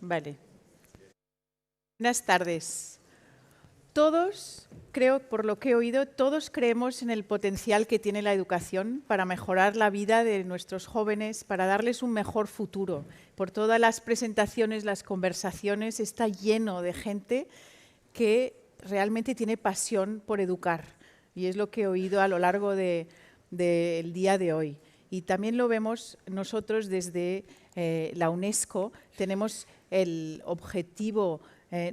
Vale. Buenas tardes. Todos, creo, por lo que he oído, todos creemos en el potencial que tiene la educación para mejorar la vida de nuestros jóvenes, para darles un mejor futuro. Por todas las presentaciones, las conversaciones, está lleno de gente que realmente tiene pasión por educar. Y es lo que he oído a lo largo del día de hoy. Y también lo vemos nosotros desde la UNESCO. Tenemos el objetivo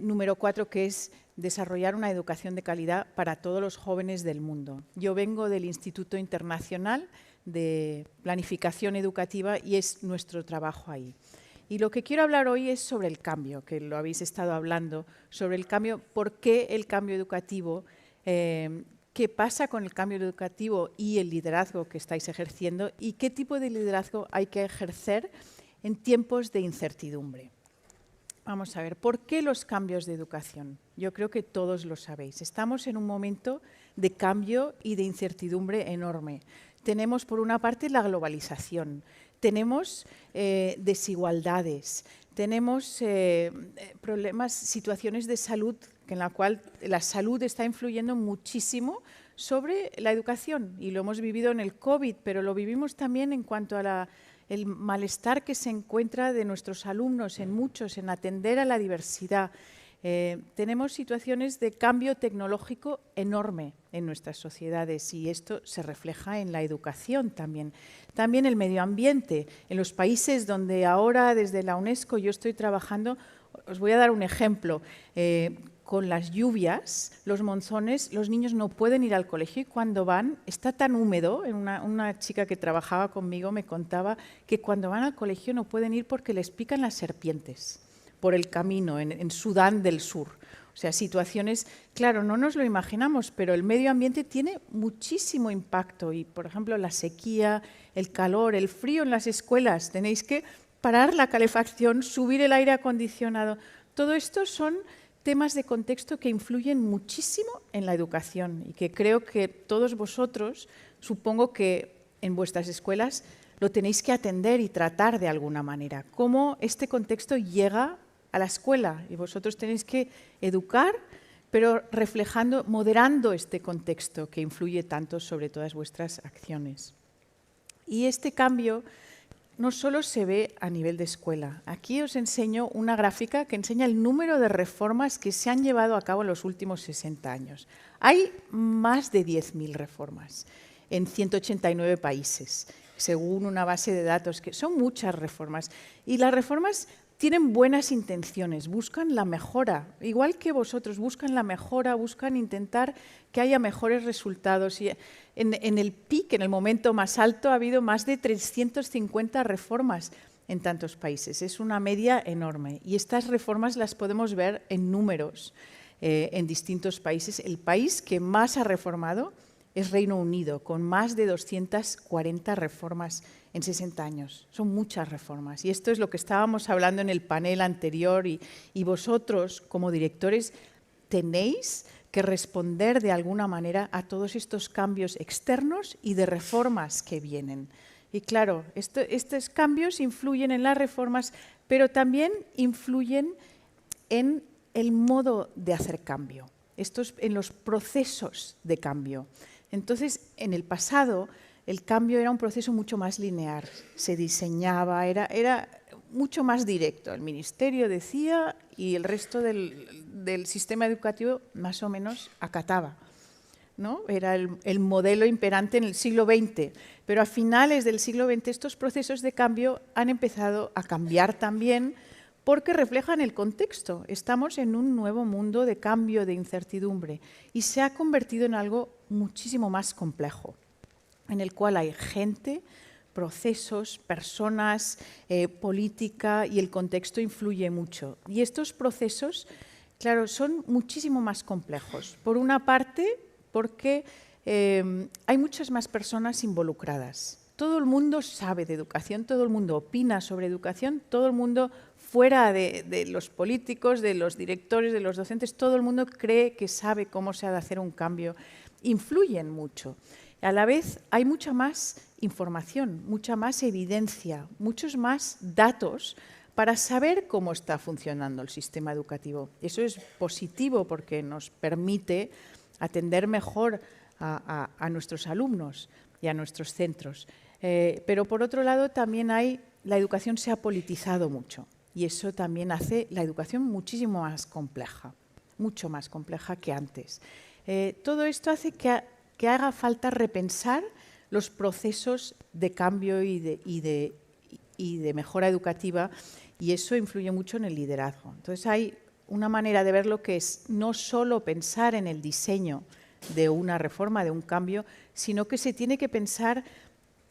número 4, que es desarrollar una educación de calidad para todos los jóvenes del mundo. Yo vengo del Instituto Internacional de Planificación Educativa y es nuestro trabajo ahí. Y lo que quiero hablar hoy es sobre el cambio, que lo habéis estado hablando, sobre el cambio, por qué el cambio educativo, qué pasa con el cambio educativo y el liderazgo que estáis ejerciendo y qué tipo de liderazgo hay que ejercer en tiempos de incertidumbre. Vamos a ver, ¿por qué los cambios de educación? Yo creo que todos lo sabéis. Estamos en un momento de cambio y de incertidumbre enorme. Tenemos, por una parte, la globalización, tenemos desigualdades, tenemos problemas, situaciones de salud, en la cual la salud está influyendo muchísimo sobre la educación. Y lo hemos vivido en el COVID, pero lo vivimos también en cuanto a el malestar que se encuentra de nuestros alumnos, en muchos, en atender a la diversidad. Tenemos situaciones de cambio tecnológico enorme en nuestras sociedades y esto se refleja en la educación también. También el medio ambiente. En los países donde ahora desde la UNESCO yo estoy trabajando, os voy a dar un ejemplo. Con las lluvias, los monzones, los niños no pueden ir al colegio y cuando van, está tan húmedo. Una chica que trabajaba conmigo me contaba que cuando van al colegio no pueden ir porque les pican las serpientes por el camino, en Sudán del Sur. O sea, situaciones, claro, no nos lo imaginamos, pero el medio ambiente tiene muchísimo impacto y, por ejemplo, la sequía, el calor, el frío en las escuelas, tenéis que parar la calefacción, subir el aire acondicionado. Todo esto son temas de contexto que influyen muchísimo en la educación y que creo que todos vosotros, supongo que en vuestras escuelas lo tenéis que atender y tratar de alguna manera. Cómo este contexto llega a la escuela y vosotros tenéis que educar, pero reflejando, moderando este contexto que influye tanto sobre todas vuestras acciones. Y este cambio no solo se ve a nivel de escuela. Aquí os enseño una gráfica que enseña el número de reformas que se han llevado a cabo en los últimos 60 años. Hay más de 10.000 reformas en 189 países, según una base de datos, que son muchas reformas. Y las reformas tienen buenas intenciones, buscan la mejora, igual que vosotros, buscan la mejora, buscan intentar que haya mejores resultados. Y en el pic, en el momento más alto, ha habido más de 350 reformas en tantos países. Es una media enorme. Y estas reformas las podemos ver en números en distintos países. El país que más ha reformado es Reino Unido, con más de 240 reformas en 60 años. Son muchas reformas. Y esto es lo que estábamos hablando en el panel anterior y vosotros, como directores, tenéis que responder de alguna manera a todos estos cambios externos y de reformas que vienen. Y claro, estos cambios influyen en las reformas, pero también influyen en el modo de hacer cambio, en los procesos de cambio. Entonces, en el pasado, el cambio era un proceso mucho más lineal, se diseñaba, era mucho más directo. El ministerio decía y el resto del sistema educativo más o menos acataba, ¿no? Era el modelo imperante en el siglo XX, pero a finales del siglo XX estos procesos de cambio han empezado a cambiar también porque reflejan el contexto. Estamos en un nuevo mundo de cambio, de incertidumbre, y se ha convertido en algo muchísimo más complejo, en el cual hay gente, procesos, personas, política, y el contexto influye mucho. Y estos procesos, claro, son muchísimo más complejos. Por una parte, porque hay muchas más personas involucradas. Todo el mundo sabe de educación, todo el mundo opina sobre educación, todo el mundo fuera de los políticos, de los directores, de los docentes, todo el mundo cree que sabe cómo se ha de hacer un cambio. Influyen mucho. A la vez hay mucha más información, mucha más evidencia, muchos más datos para saber cómo está funcionando el sistema educativo. Eso es positivo porque nos permite atender mejor a nuestros alumnos y a nuestros centros. Pero por otro lado también la educación se ha politizado mucho y eso también hace la educación muchísimo más compleja, mucho más compleja que antes. Todo esto hace que haga falta repensar los procesos de cambio y de mejora educativa, y eso influye mucho en el liderazgo. Entonces hay una manera de verlo que es no solo pensar en el diseño de una reforma, de un cambio, sino que se tiene que pensar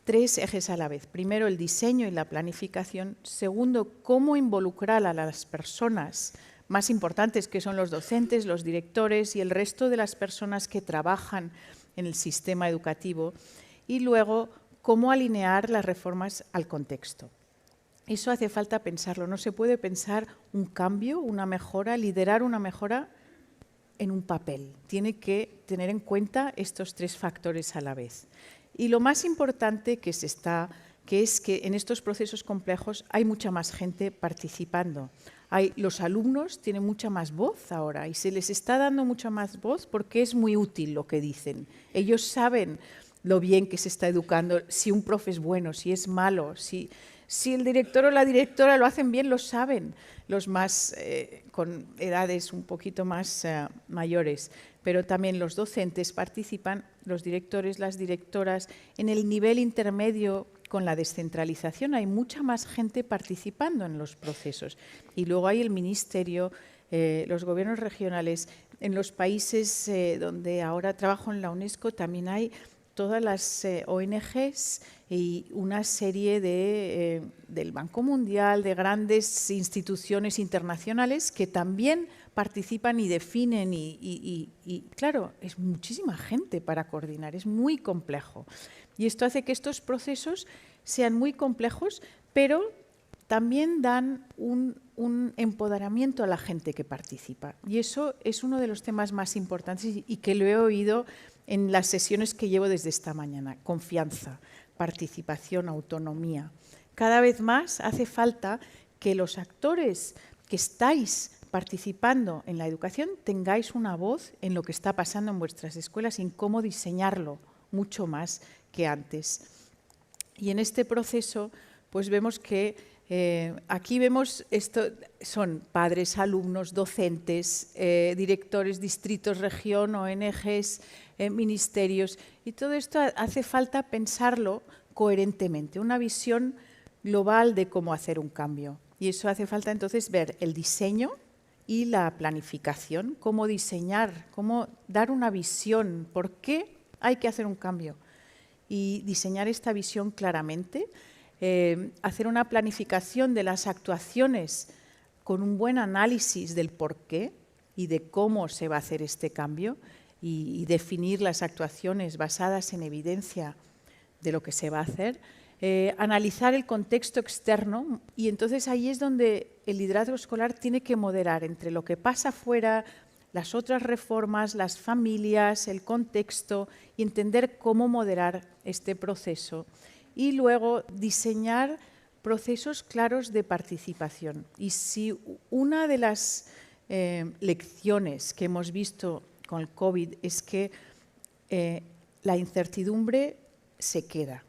3 ejes a la vez. Primero, el diseño y la planificación. Segundo, cómo involucrar a las personas más importantes, que son los docentes, los directores y el resto de las personas que trabajan en el sistema educativo. Y luego, cómo alinear las reformas al contexto. Eso hace falta pensarlo. No se puede pensar un cambio, una mejora, liderar una mejora en un papel. Tiene que tener en cuenta estos 3 factores a la vez. Y lo más importante que es que en estos procesos complejos hay mucha más gente participando. Los alumnos tienen mucha más voz ahora y se les está dando mucha más voz porque es muy útil lo que dicen. Ellos saben lo bien que se está educando, si un profe es bueno, si es malo, si el director o la directora lo hacen bien, lo saben los más con edades un poquito más mayores, pero también los docentes participan, los directores, las directoras. En el nivel intermedio, con la descentralización, hay mucha más gente participando en los procesos. Y luego hay el ministerio, los gobiernos regionales. En los países donde ahora trabajo en la UNESCO también hay todas las ONGs y una serie del Banco Mundial, de grandes instituciones internacionales que también participan y definen y claro, es muchísima gente para coordinar, es muy complejo. Y esto hace que estos procesos sean muy complejos, pero también dan un empoderamiento a la gente que participa. Y eso es uno de los temas más importantes y que lo he oído en las sesiones que llevo desde esta mañana. Confianza, participación, autonomía. Cada vez más hace falta que los actores que estáis participando en la educación tengáis una voz en lo que está pasando en vuestras escuelas y en cómo diseñarlo mucho más que antes. Y en este proceso pues vemos que aquí vemos esto, son padres, alumnos, docentes, directores, distritos, región, ONGs, ministerios, y todo esto hace falta pensarlo coherentemente, una visión global de cómo hacer un cambio. Y eso hace falta entonces ver el diseño y la planificación, cómo diseñar, cómo dar una visión, por qué hay que hacer un cambio y diseñar esta visión claramente. Hacer una planificación de las actuaciones con un buen análisis del por qué y de cómo se va a hacer este cambio y definir las actuaciones basadas en evidencia de lo que se va a hacer, analizar el contexto externo y entonces ahí es donde el liderazgo escolar tiene que moderar entre lo que pasa afuera, las otras reformas, las familias, el contexto y entender cómo moderar este proceso. Y luego diseñar procesos claros de participación. Y si una de las lecciones que hemos visto con el COVID es que la incertidumbre se queda,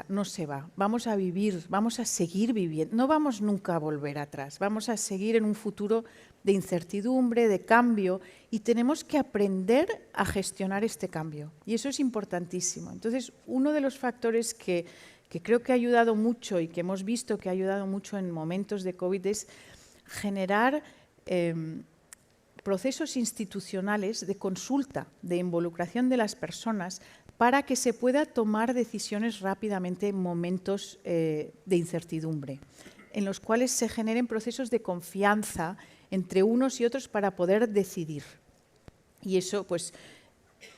no se va. Vamos a vivir, vamos a seguir viviendo, no vamos nunca a volver atrás, vamos a seguir en un futuro de incertidumbre, de cambio, y tenemos que aprender a gestionar este cambio. Y eso es importantísimo. Entonces, uno de los factores que creo que ha ayudado mucho y que hemos visto que ha ayudado mucho en momentos de COVID es generar procesos institucionales de consulta, de involucración de las personas para que se pueda tomar decisiones rápidamente en momentos de incertidumbre, en los cuales se generen procesos de confianza entre unos y otros para poder decidir. Y eso, pues,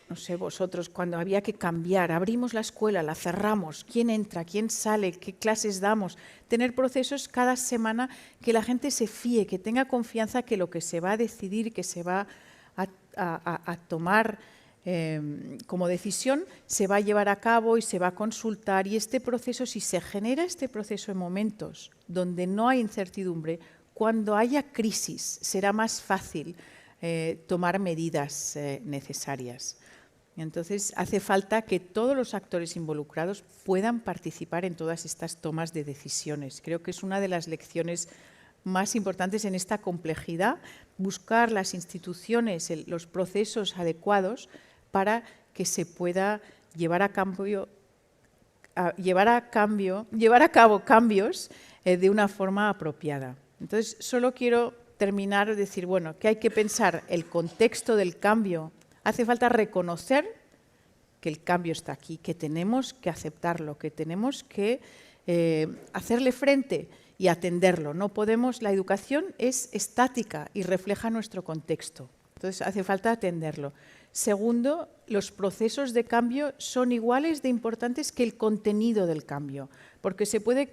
no sé, vosotros, cuando había que cambiar, abrimos la escuela, la cerramos, quién entra, quién sale, qué clases damos, tener procesos cada semana que la gente se fíe, que tenga confianza que lo que se va a decidir, que se va a tomar como decisión, se va a llevar a cabo y se va a consultar. Y este proceso, si se genera este proceso en momentos donde no hay incertidumbre, cuando haya crisis será más fácil tomar medidas necesarias. Entonces, hace falta que todos los actores involucrados puedan participar en todas estas tomas de decisiones. Creo que es una de las lecciones más importantes en esta complejidad, buscar las instituciones, los procesos adecuados para que se pueda llevar a cabo cambios de una forma apropiada. Entonces, solo quiero terminar y decir, bueno, que hay que pensar el contexto del cambio. Hace falta reconocer que el cambio está aquí, que tenemos que aceptarlo, que tenemos que hacerle frente y atenderlo. No podemos, la educación es estática y refleja nuestro contexto. Entonces, hace falta atenderlo. Segundo, los procesos de cambio son iguales de importantes que el contenido del cambio, porque se puede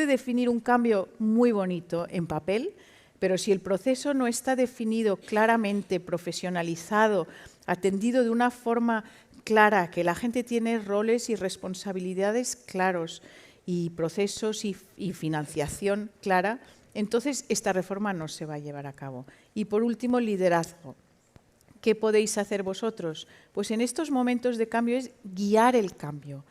definir un cambio muy bonito en papel, pero si el proceso no está definido claramente, profesionalizado, atendido de una forma clara, que la gente tiene roles y responsabilidades claros y procesos y financiación clara, entonces esta reforma no se va a llevar a cabo. Y por último, liderazgo. ¿Qué podéis hacer vosotros? Pues en estos momentos de cambio es guiar el cambio,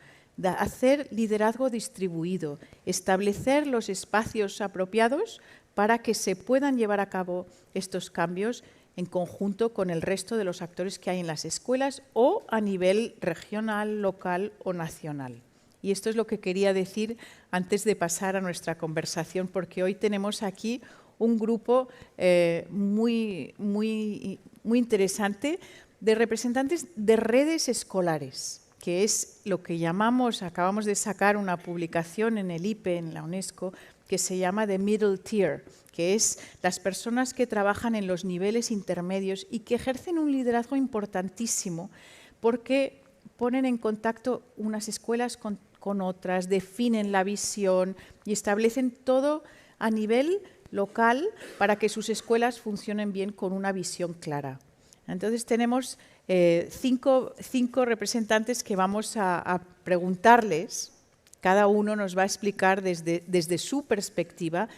hacer liderazgo distribuido, establecer los espacios apropiados para que se puedan llevar a cabo estos cambios en conjunto con el resto de los actores que hay en las escuelas o a nivel regional, local o nacional. Y esto es lo que quería decir antes de pasar a nuestra conversación, porque hoy tenemos aquí un grupo muy interesante de representantes de redes escolares, que es lo que llamamos, acabamos de sacar una publicación en el IPE, en la UNESCO, que se llama The Middle Tier, que es las personas que trabajan en los niveles intermedios y que ejercen un liderazgo importantísimo porque ponen en contacto unas escuelas con otras, definen la visión y establecen todo a nivel local para que sus escuelas funcionen bien con una visión clara. Entonces tenemos cinco representantes que vamos a preguntarles. Cada uno nos va a explicar desde su perspectiva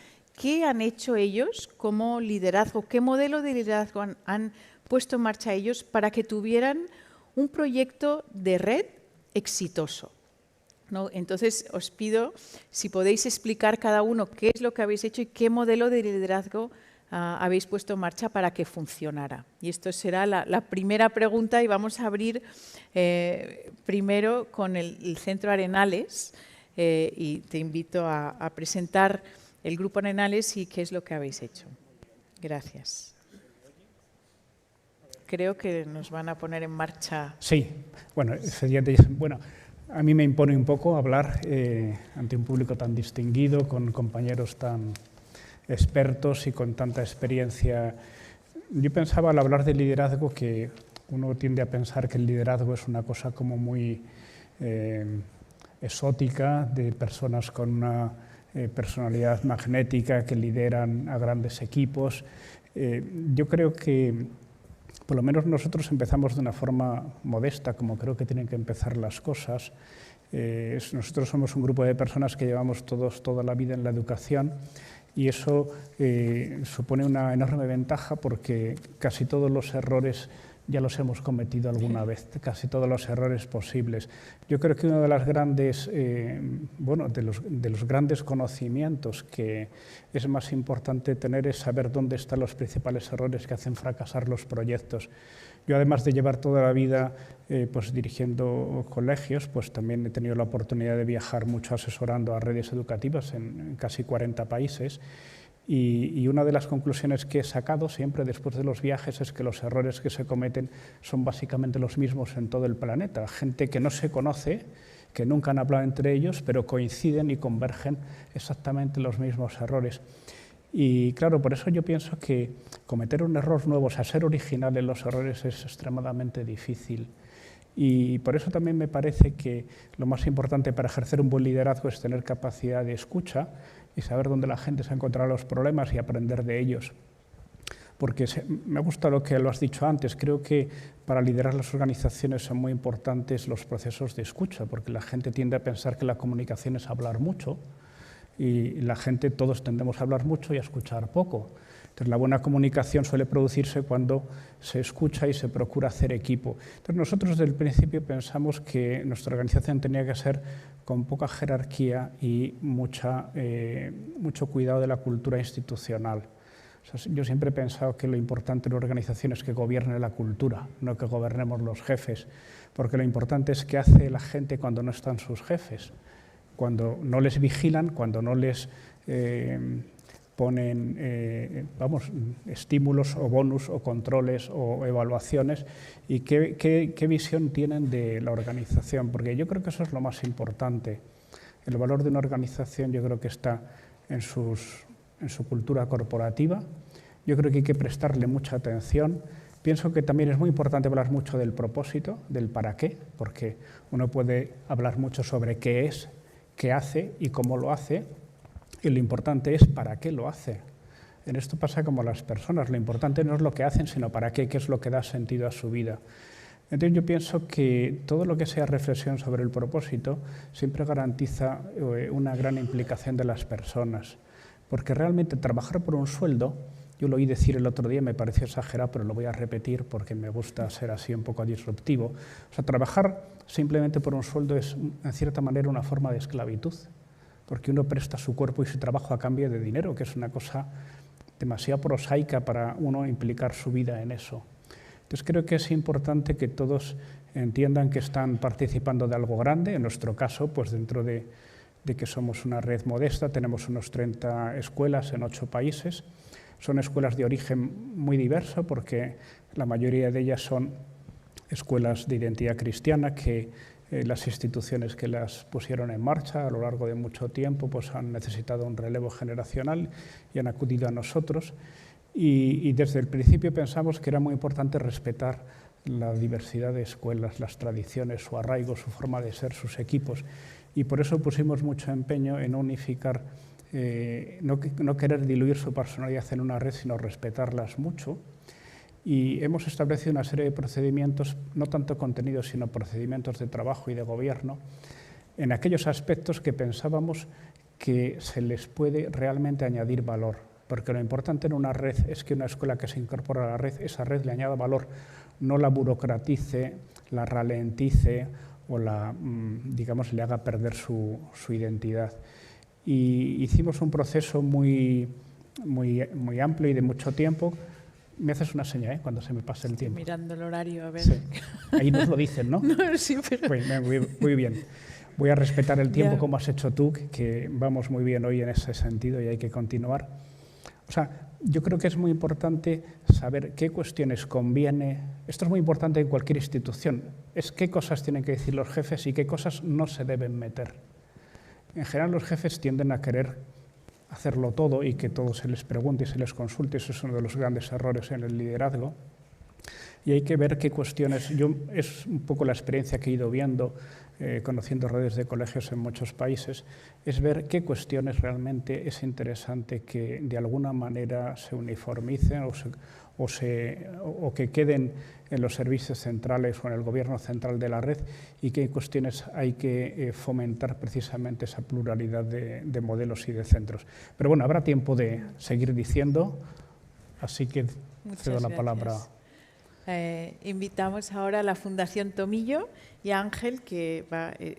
qué han hecho ellos como liderazgo, qué modelo de liderazgo han puesto en marcha ellos para que tuvieran un proyecto de red exitoso, ¿no? Entonces, os pido si podéis explicar cada uno qué es lo que habéis hecho y qué modelo de liderazgo habéis puesto en marcha para que funcionara. Y esto será la primera pregunta y vamos a abrir primero con el Centro Arenales y te invito a presentar el Grupo Arenales y qué es lo que habéis hecho. Gracias. Creo que nos van a poner en marcha. Sí, bueno, a mí me impone un poco hablar ante un público tan distinguido, con compañeros tan expertos y con tanta experiencia. Yo pensaba al hablar de liderazgo que uno tiende a pensar que el liderazgo es una cosa como muy exótica, de personas con una personalidad magnética que lideran a grandes equipos. Yo creo que por lo menos nosotros empezamos de una forma modesta, como creo que tienen que empezar las cosas. Nosotros somos un grupo de personas que llevamos toda la vida en la educación y eso supone una enorme ventaja porque casi todos los errores ya los hemos cometido alguna vez, casi todos los errores posibles. Yo creo que uno de las grandes, de los grandes conocimientos que es más importante tener es saber dónde están los principales errores que hacen fracasar los proyectos. Yo, además de llevar toda la vida dirigiendo colegios, pues también he tenido la oportunidad de viajar mucho asesorando a redes educativas en casi 40 países. Y una de las conclusiones que he sacado siempre después de los viajes es que los errores que se cometen son básicamente los mismos en todo el planeta. Gente que no se conoce, que nunca han hablado entre ellos, pero coinciden y convergen exactamente los mismos errores. Y claro, por eso yo pienso que cometer un error nuevo, o sea, ser original en los errores es extremadamente difícil. Y por eso también me parece que lo más importante para ejercer un buen liderazgo es tener capacidad de escucha y saber dónde la gente se ha encontrado los problemas y aprender de ellos. porque me gusta lo que lo has dicho antes. Creo que para liderar las organizaciones son muy importantes los procesos de escucha, porque la gente tiende a pensar que la comunicación es hablar mucho y la gente, todos tendemos a hablar mucho y a escuchar poco. Entonces, la buena comunicación suele producirse cuando se escucha y se procura hacer equipo. Entonces, nosotros desde el principio pensamos que nuestra organización tenía que ser con poca jerarquía y mucho cuidado de la cultura institucional. O sea, yo siempre he pensado que lo importante en una organización es que gobierne la cultura, no que gobernemos los jefes, porque lo importante es qué hace la gente cuando no están sus jefes, cuando no les vigilan, cuando no les ponen estímulos o bonus o controles o evaluaciones, y qué visión tienen de la organización, porque yo creo que eso es lo más importante. El valor de una organización yo creo que está en su cultura corporativa. Yo creo que hay que prestarle mucha atención. Pienso que también es muy importante hablar mucho del propósito, del para qué, porque uno puede hablar mucho sobre qué es, qué hace y cómo lo hace, y lo importante es para qué lo hace. En esto pasa como las personas, lo importante no es lo que hacen, sino para qué es lo que da sentido a su vida. Entonces yo pienso que todo lo que sea reflexión sobre el propósito siempre garantiza una gran implicación de las personas, porque realmente trabajar por un sueldo, yo lo oí decir el otro día, me pareció exagerado, pero lo voy a repetir porque me gusta ser así un poco disruptivo. O sea, trabajar simplemente por un sueldo es, en cierta manera, una forma de esclavitud, porque uno presta su cuerpo y su trabajo a cambio de dinero, que es una cosa demasiado prosaica para uno implicar su vida en eso. Entonces creo que es importante que todos entiendan que están participando de algo grande. En nuestro caso, pues dentro de que somos una red modesta, tenemos unos 30 escuelas en 8 países. Son escuelas de origen muy diverso, porque la mayoría de ellas son escuelas de identidad cristiana que las instituciones que las pusieron en marcha a lo largo de mucho tiempo pues han necesitado un relevo generacional y han acudido a nosotros. Y desde el principio pensamos que era muy importante respetar la diversidad de escuelas, las tradiciones, su arraigo, su forma de ser, sus equipos. Y por eso pusimos mucho empeño en unificar, no querer diluir su personalidad en una red, sino respetarlas mucho. Y hemos establecido una serie de procedimientos, no tanto contenidos, sino procedimientos de trabajo y de gobierno, en aquellos aspectos que pensábamos que se les puede realmente añadir valor. Porque lo importante en una red es que una escuela que se incorpora a la red, esa red le añada valor, no la burocratice, la ralentice o digamos, le haga perder su identidad. Y hicimos un proceso muy amplio y de mucho tiempo. Me haces una seña, cuando se me pase el tiempo. Mirando el horario, a ver. Sí. Ahí nos lo dicen, ¿no? No, sí, pero... Pues, muy bien. Voy a respetar el tiempo como has hecho tú, que vamos muy bien hoy en ese sentido y hay que continuar. O sea, yo creo que es muy importante saber qué cuestiones conviene. Esto es muy importante en cualquier institución. Es qué cosas tienen que decir los jefes y qué cosas no se deben meter. En general, los jefes tienden a querer hacerlo todo y que todo se les pregunte y se les consulte. Eso es uno de los grandes errores en el liderazgo. Y hay que ver qué cuestiones... Es un poco la experiencia que he ido viendo, conociendo redes de colegios en muchos países, es ver qué cuestiones realmente es interesante que de alguna manera se uniformicen o que queden en los servicios centrales o en el gobierno central de la red, y qué cuestiones hay que fomentar precisamente esa pluralidad de modelos y de centros. Pero bueno, habrá tiempo de seguir diciendo, así que cedo la palabra. Invitamos ahora a la Fundación Tomillo y a Ángel, que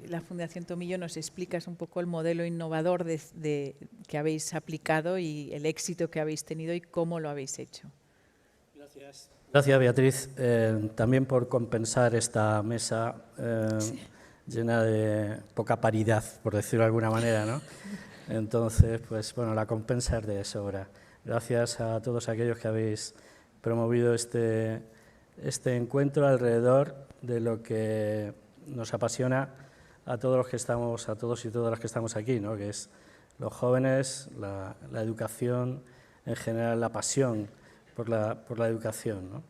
la Fundación Tomillo nos explica un poco el modelo innovador que habéis aplicado y el éxito que habéis tenido y cómo lo habéis hecho. Gracias. Gracias, Beatriz, también por compensar esta mesa llena de poca paridad, por decirlo de alguna manera, ¿no? Entonces, pues bueno, la compensa es de sobra. Gracias a todos aquellos que habéis promovido este encuentro alrededor de lo que nos apasiona a todos los que estamos, a todos y todas las que estamos aquí, ¿no? Que es los jóvenes, la educación, en general la pasión por la educación, ¿no?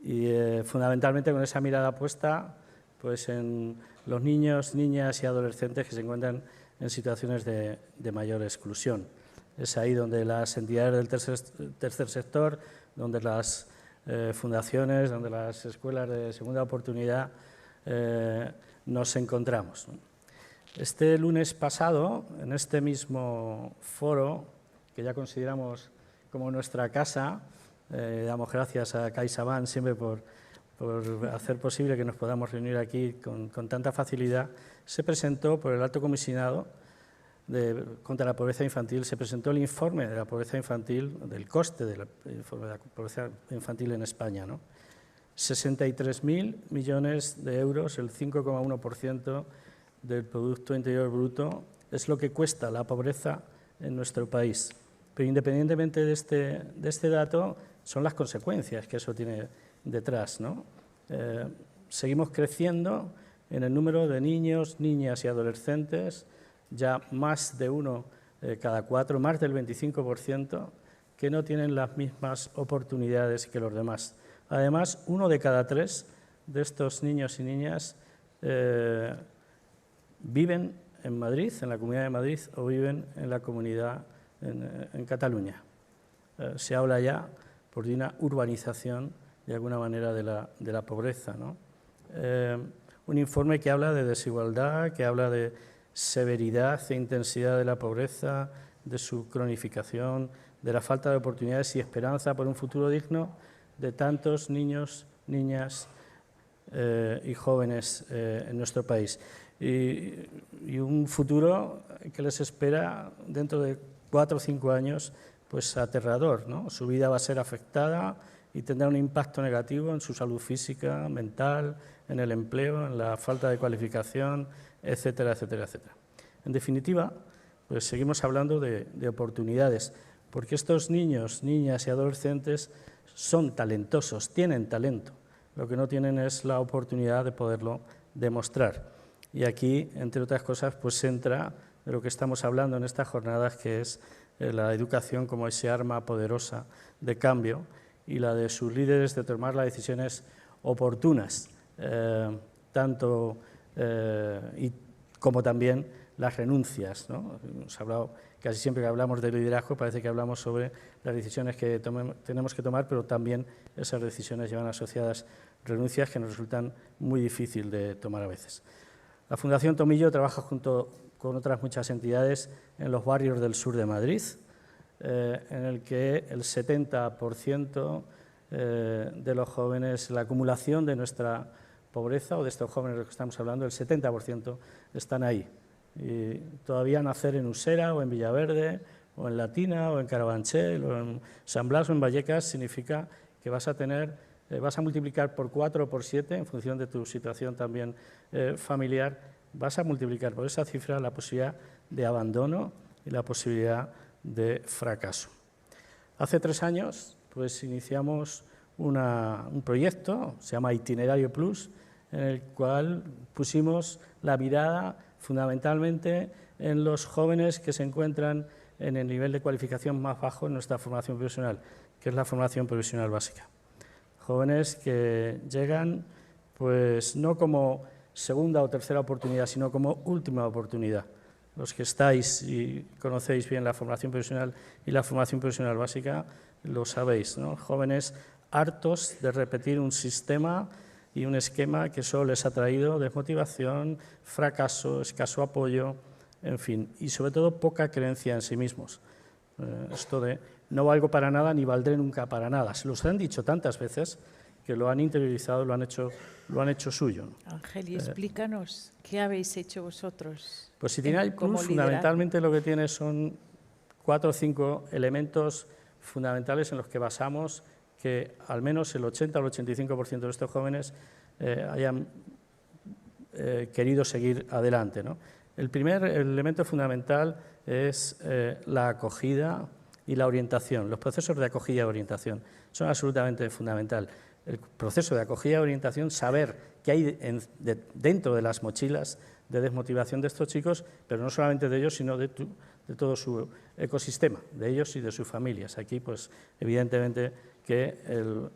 Y fundamentalmente con esa mirada puesta pues, en los niños, niñas y adolescentes que se encuentran en situaciones de mayor exclusión. Es ahí donde las entidades del tercer sector, donde las fundaciones, donde las escuelas de segunda oportunidad nos encontramos. Este lunes pasado, en este mismo foro, que ya consideramos como nuestra casa, damos gracias a CaixaBank siempre por hacer posible que nos podamos reunir aquí con tanta facilidad, se presentó por el Alto Comisionado contra la Pobreza Infantil, se presentó el informe de la pobreza infantil, del coste de la pobreza infantil en España, ¿no? 63.000 millones de euros, el 5,1% del Producto Interior Bruto, es lo que cuesta la pobreza en nuestro país. Pero independientemente de este dato, son las consecuencias que eso tiene detrás, ¿no? Seguimos creciendo en el número de niños, niñas y adolescentes, ya más de uno cada 4, más del 25%, que no tienen las mismas oportunidades que los demás. Además, 1 de cada 3 de estos niños y niñas viven en Madrid, en la Comunidad de Madrid, o viven en la comunidad en Cataluña. Se habla ya de una urbanización, de alguna manera, de la pobreza, ¿no? Un informe que habla de desigualdad, que habla de severidad e intensidad de la pobreza, de su cronificación, de la falta de oportunidades y esperanza por un futuro digno de tantos niños, niñas y jóvenes en nuestro país. Y un futuro que les espera dentro de 4 o 5 años, pues aterrador, ¿no? Su vida va a ser afectada y tendrá un impacto negativo en su salud física, mental, en el empleo, en la falta de cualificación, etcétera, etcétera, etcétera. En definitiva, pues seguimos hablando de oportunidades, porque estos niños, niñas y adolescentes son talentosos, tienen talento. Lo que no tienen es la oportunidad de poderlo demostrar. Y aquí, entre otras cosas, pues entra de lo que estamos hablando en estas jornadas, que es la educación como ese arma poderosa de cambio y la de sus líderes de tomar las decisiones oportunas, como también las renuncias, ¿no? Hemos hablado, casi siempre que hablamos de liderazgo parece que hablamos sobre las decisiones que tenemos que tomar, pero también esas decisiones llevan asociadas renuncias que nos resultan muy difíciles de tomar a veces. La Fundación Tomillo trabaja junto con otras muchas entidades en los barrios del sur de Madrid, en el que el 70% de los jóvenes, la acumulación de nuestra pobreza o de estos jóvenes de los que estamos hablando, el 70% están ahí. Y todavía nacer en Usera o en Villaverde o en Latina o en Carabanchel o en San Blas o en Vallecas significa que vas a multiplicar por 4 o por 7 en función de tu situación también familiar, vas a multiplicar por esa cifra la posibilidad de abandono y la posibilidad de fracaso. Hace 3 años pues iniciamos un proyecto, se llama Itinerario Plus, en el cual pusimos la mirada fundamentalmente en los jóvenes que se encuentran en el nivel de cualificación más bajo en nuestra formación profesional, que es la formación profesional básica. Jóvenes que llegan pues no como segunda o tercera oportunidad, sino como última oportunidad. Los que estáis y conocéis bien la formación profesional y la formación profesional básica, lo sabéis, ¿no? Jóvenes hartos de repetir un sistema y un esquema que solo les ha traído desmotivación, fracaso, escaso apoyo, en fin, y sobre todo poca creencia en sí mismos. Esto de no valgo para nada ni valdré nunca para nada. Se los han dicho tantas veces que lo han interiorizado, lo han hecho suyo. Ángel, y explícanos, ¿qué habéis hecho vosotros? Pues Itinerario Plus fundamentalmente lo que tiene son 4 o 5 elementos fundamentales en los que basamos que al menos el 80 o el 85% de estos jóvenes hayan querido seguir adelante, ¿no? El primer elemento fundamental es la acogida y la orientación. Los procesos de acogida y orientación son absolutamente fundamentales. El proceso de acogida y orientación, saber qué hay dentro de las mochilas de desmotivación de estos chicos, pero no solamente de ellos, sino de todo su ecosistema, de ellos y de sus familias. Aquí, pues, evidentemente que el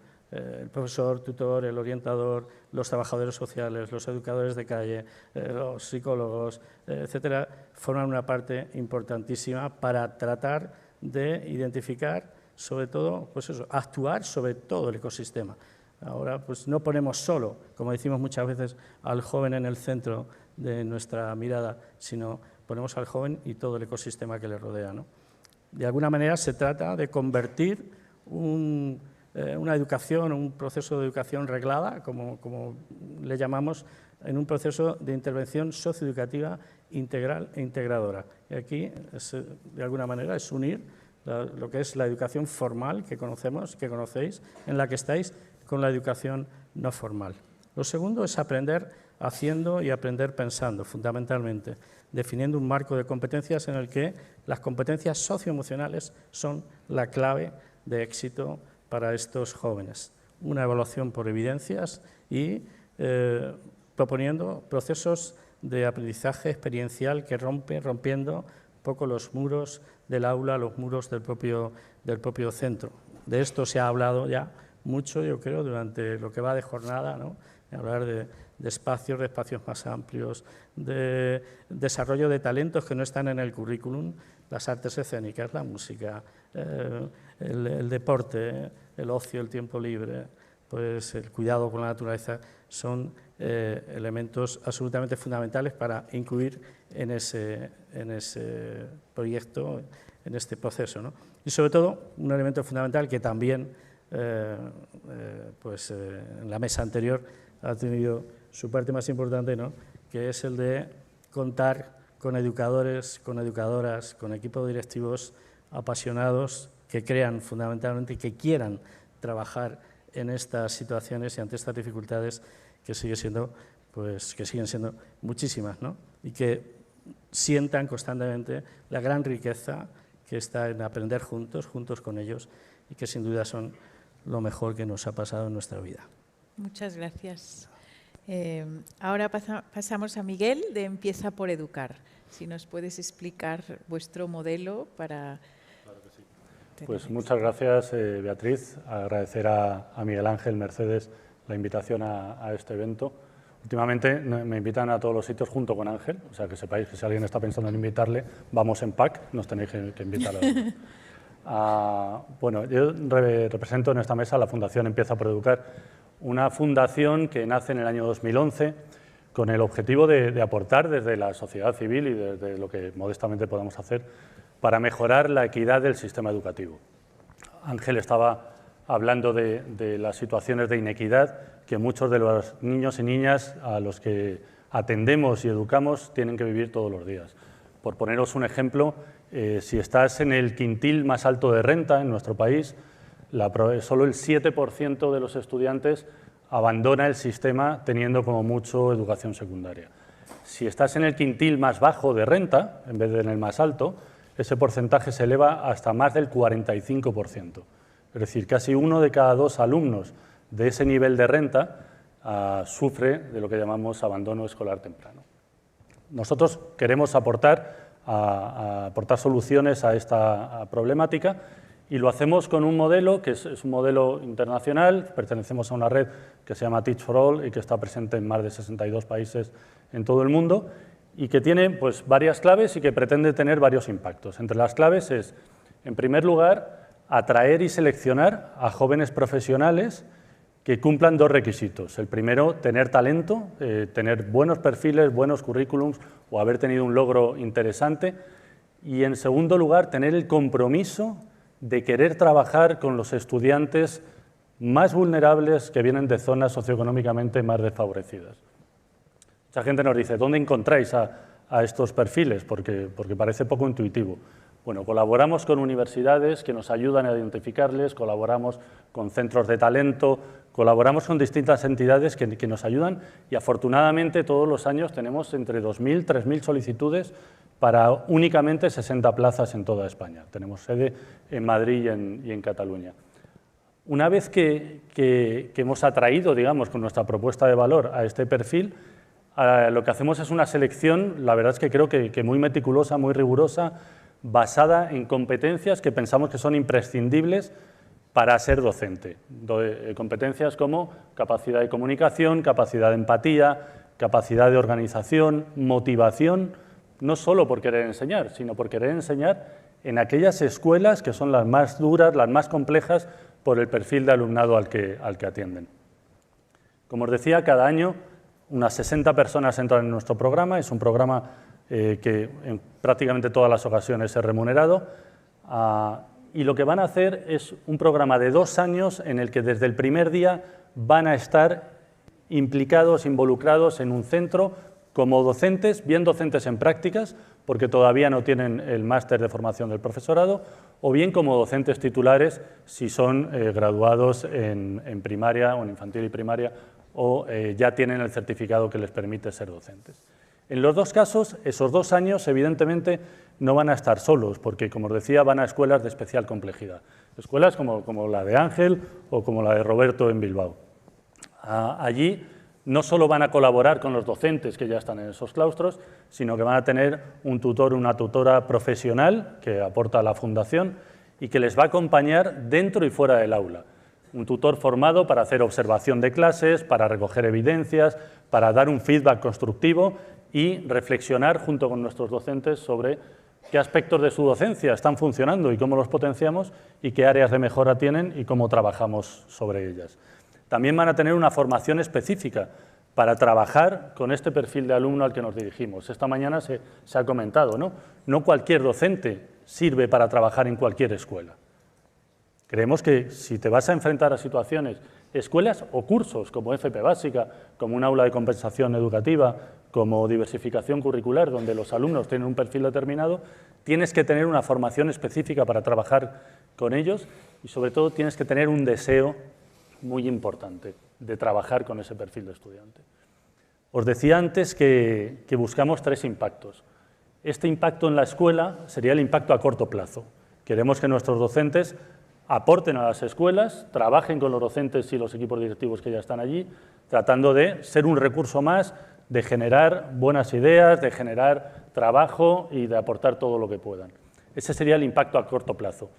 profesor, tutor, el orientador, los trabajadores sociales, los educadores de calle, los psicólogos, etcétera, forman una parte importantísima para tratar de identificar, sobre todo, pues eso, actuar sobre todo el ecosistema. Ahora, pues no ponemos solo, como decimos muchas veces, al joven en el centro de nuestra mirada, sino ponemos al joven y todo el ecosistema que le rodea, ¿no? De alguna manera se trata de convertir una educación, un proceso de educación reglada, como le llamamos, en un proceso de intervención socioeducativa integral e integradora. Y aquí, de alguna manera, es unir lo que es la educación formal que conocemos, que conocéis, en la que estáis, con la educación no formal. Lo segundo es aprender haciendo y aprender pensando, fundamentalmente, definiendo un marco de competencias en el que las competencias socioemocionales son la clave de éxito para estos jóvenes. Una evaluación por evidencias y proponiendo procesos de aprendizaje experiencial que rompiendo un poco los muros del aula, los muros del propio centro. De esto se ha hablado ya mucho, yo creo, durante lo que va de jornada, ¿no? Hablar de espacios más amplios, de desarrollo de talentos que no están en el currículum, las artes escénicas, la música, el deporte, el ocio, el tiempo libre, pues el cuidado con la naturaleza, son elementos absolutamente fundamentales para incluir en ese proyecto, en este proceso, ¿no? Y sobre todo, un elemento fundamental que también en la mesa anterior ha tenido su parte más importante, ¿no? Que es el de contar con educadores, con educadoras, con equipos directivos apasionados que crean fundamentalmente y que quieran trabajar en estas situaciones y ante estas dificultades que siguen siendo muchísimas, ¿no? Y que sientan constantemente la gran riqueza que está en aprender juntos con ellos, y que sin duda son lo mejor que nos ha pasado en nuestra vida. Muchas gracias. Ahora pasamos a Miguel, de Empieza por Educar. Si nos puedes explicar vuestro modelo para... Claro que sí. Pues muchas gracias, Beatriz. Agradecer a Miguel Ángel, Mercedes, la invitación a este evento. Últimamente me invitan a todos los sitios junto con Ángel, o sea que sepáis que si alguien está pensando en invitarle, vamos en pack, nos tenéis que invitar a bueno, yo represento en esta mesa la Fundación Empieza por Educar, una fundación que nace en el año 2011 con el objetivo de aportar desde la sociedad civil y desde lo que modestamente podamos hacer para mejorar la equidad del sistema educativo. Ángel estaba hablando de las situaciones de inequidad que muchos de los niños y niñas a los que atendemos y educamos tienen que vivir todos los días. Por poneros un ejemplo, si estás en el quintil más alto de renta en nuestro país, solo el 7% de los estudiantes abandona el sistema teniendo como mucho educación secundaria. Si estás en el quintil más bajo de renta, en vez de en el más alto, ese porcentaje se eleva hasta más del 45%. Es decir, casi 1 de cada 2 alumnos de ese nivel de renta sufre de lo que llamamos abandono escolar temprano. Nosotros queremos aportar soluciones a esta problemática y lo hacemos con un modelo que es un modelo internacional. Pertenecemos a una red que se llama Teach for All y que está presente en más de 62 países en todo el mundo y que tiene pues, varias claves y que pretende tener varios impactos. Entre las claves es, en primer lugar, atraer y seleccionar a jóvenes profesionales que cumplan 2 requisitos. El primero, tener talento, tener buenos perfiles, buenos currículums o haber tenido un logro interesante. Y en segundo lugar, tener el compromiso de querer trabajar con los estudiantes más vulnerables que vienen de zonas socioeconómicamente más desfavorecidas. Mucha gente nos dice, ¿dónde encontráis a estos perfiles? Porque parece poco intuitivo. Bueno, colaboramos con universidades que nos ayudan a identificarles, colaboramos con centros de talento, colaboramos con distintas entidades que nos ayudan y afortunadamente todos los años tenemos entre 2.000 y 3.000 solicitudes para únicamente 60 plazas en toda España. Tenemos sede en Madrid y en Cataluña. Una vez que hemos atraído, digamos, con nuestra propuesta de valor a este perfil, lo que hacemos es una selección, la verdad es que creo que muy meticulosa, muy rigurosa, basada en competencias que pensamos que son imprescindibles para ser docente. Competencias como capacidad de comunicación, capacidad de empatía, capacidad de organización, motivación, no solo por querer enseñar, sino por querer enseñar en aquellas escuelas que son las más duras, las más complejas por el perfil de alumnado al que atienden. Como os decía, cada año unas 60 personas entran en nuestro programa. Es un programa que en prácticamente todas las ocasiones es remunerado. Y lo que van a hacer es un programa de 2 años en el que desde el primer día van a estar implicados, involucrados en un centro como docentes, bien docentes en prácticas, porque todavía no tienen el máster de formación del profesorado, o bien como docentes titulares si son graduados en primaria o en infantil y primaria, o ya tienen el certificado que les permite ser docentes. En los dos casos, esos 2 años, evidentemente, no van a estar solos, porque, como os decía, van a escuelas de especial complejidad. Escuelas como la de Ángel o como la de Roberto en Bilbao. Allí no solo van a colaborar con los docentes que ya están en esos claustros, sino que van a tener un tutor o una tutora profesional que aporta la Fundación y que les va a acompañar dentro y fuera del aula. Un tutor formado para hacer observación de clases, para recoger evidencias, para dar un feedback constructivo y reflexionar junto con nuestros docentes sobre qué aspectos de su docencia están funcionando y cómo los potenciamos y qué áreas de mejora tienen y cómo trabajamos sobre ellas. También van a tener una formación específica para trabajar con este perfil de alumno al que nos dirigimos. Esta mañana se ha comentado, ¿no? No cualquier docente sirve para trabajar en cualquier escuela. Creemos que si te vas a enfrentar a situaciones, escuelas o cursos como FP Básica, como un aula de compensación educativa, como diversificación curricular, donde los alumnos tienen un perfil determinado, tienes que tener una formación específica para trabajar con ellos y sobre todo tienes que tener un deseo muy importante de trabajar con ese perfil de estudiante. Os decía antes que buscamos 3 impactos. Este impacto en la escuela sería el impacto a corto plazo. Queremos que nuestros docentes aporten a las escuelas, trabajen con los docentes y los equipos directivos que ya están allí, tratando de ser un recurso más, de generar buenas ideas, de generar trabajo y de aportar todo lo que puedan. Ese sería el impacto a corto plazo.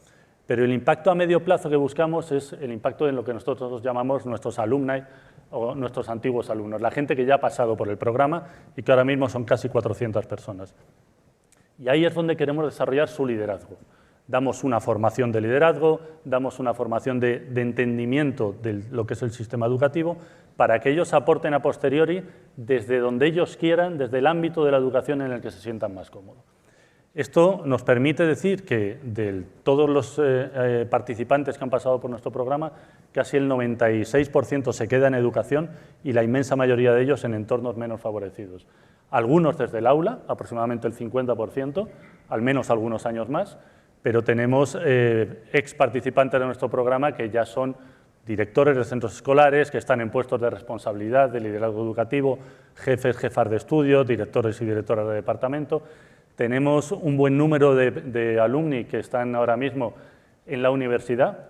Pero el impacto a medio plazo que buscamos es el impacto en lo que nosotros llamamos nuestros alumni o nuestros antiguos alumnos, la gente que ya ha pasado por el programa y que ahora mismo son casi 400 personas. Y ahí es donde queremos desarrollar su liderazgo. Damos una formación de liderazgo, damos una formación de entendimiento de lo que es el sistema educativo para que ellos aporten a posteriori desde donde ellos quieran, desde el ámbito de la educación en el que se sientan más cómodos. Esto nos permite decir que de todos los participantes que han pasado por nuestro programa, casi el 96% se queda en educación y la inmensa mayoría de ellos en entornos menos favorecidos. Algunos desde el aula, aproximadamente el 50%, al menos algunos años más, pero tenemos ex participantes de nuestro programa que ya son directores de centros escolares, que están en puestos de responsabilidad, de liderazgo educativo, jefes, jefas de estudio, directores y directoras de departamento. Tenemos un buen número de alumni que están ahora mismo en la universidad,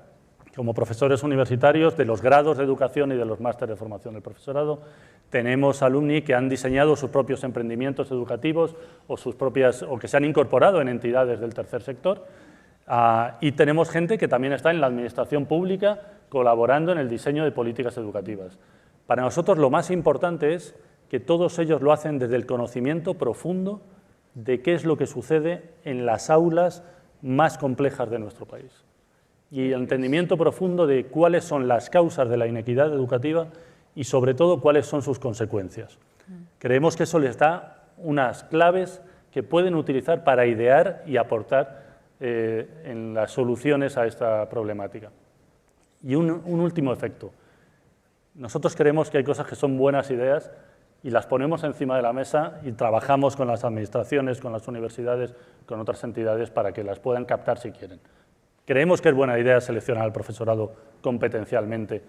como profesores universitarios de los grados de educación y de los másteres de formación del profesorado. Tenemos alumni que han diseñado sus propios emprendimientos educativos o que se han incorporado en entidades del tercer sector. Y tenemos gente que también está en la administración pública colaborando en el diseño de políticas educativas. Para nosotros lo más importante es que todos ellos lo hacen desde el conocimiento profundo de qué es lo que sucede en las aulas más complejas de nuestro país y el entendimiento profundo de cuáles son las causas de la inequidad educativa y sobre todo cuáles son sus consecuencias. Creemos que eso les da unas claves que pueden utilizar para idear y aportar en las soluciones a esta problemática. Y un último efecto. Nosotros creemos que hay cosas que son buenas ideas y las ponemos encima de la mesa y trabajamos con las administraciones, con las universidades, con otras entidades para que las puedan captar si quieren. Creemos que es buena idea seleccionar al profesorado competencialmente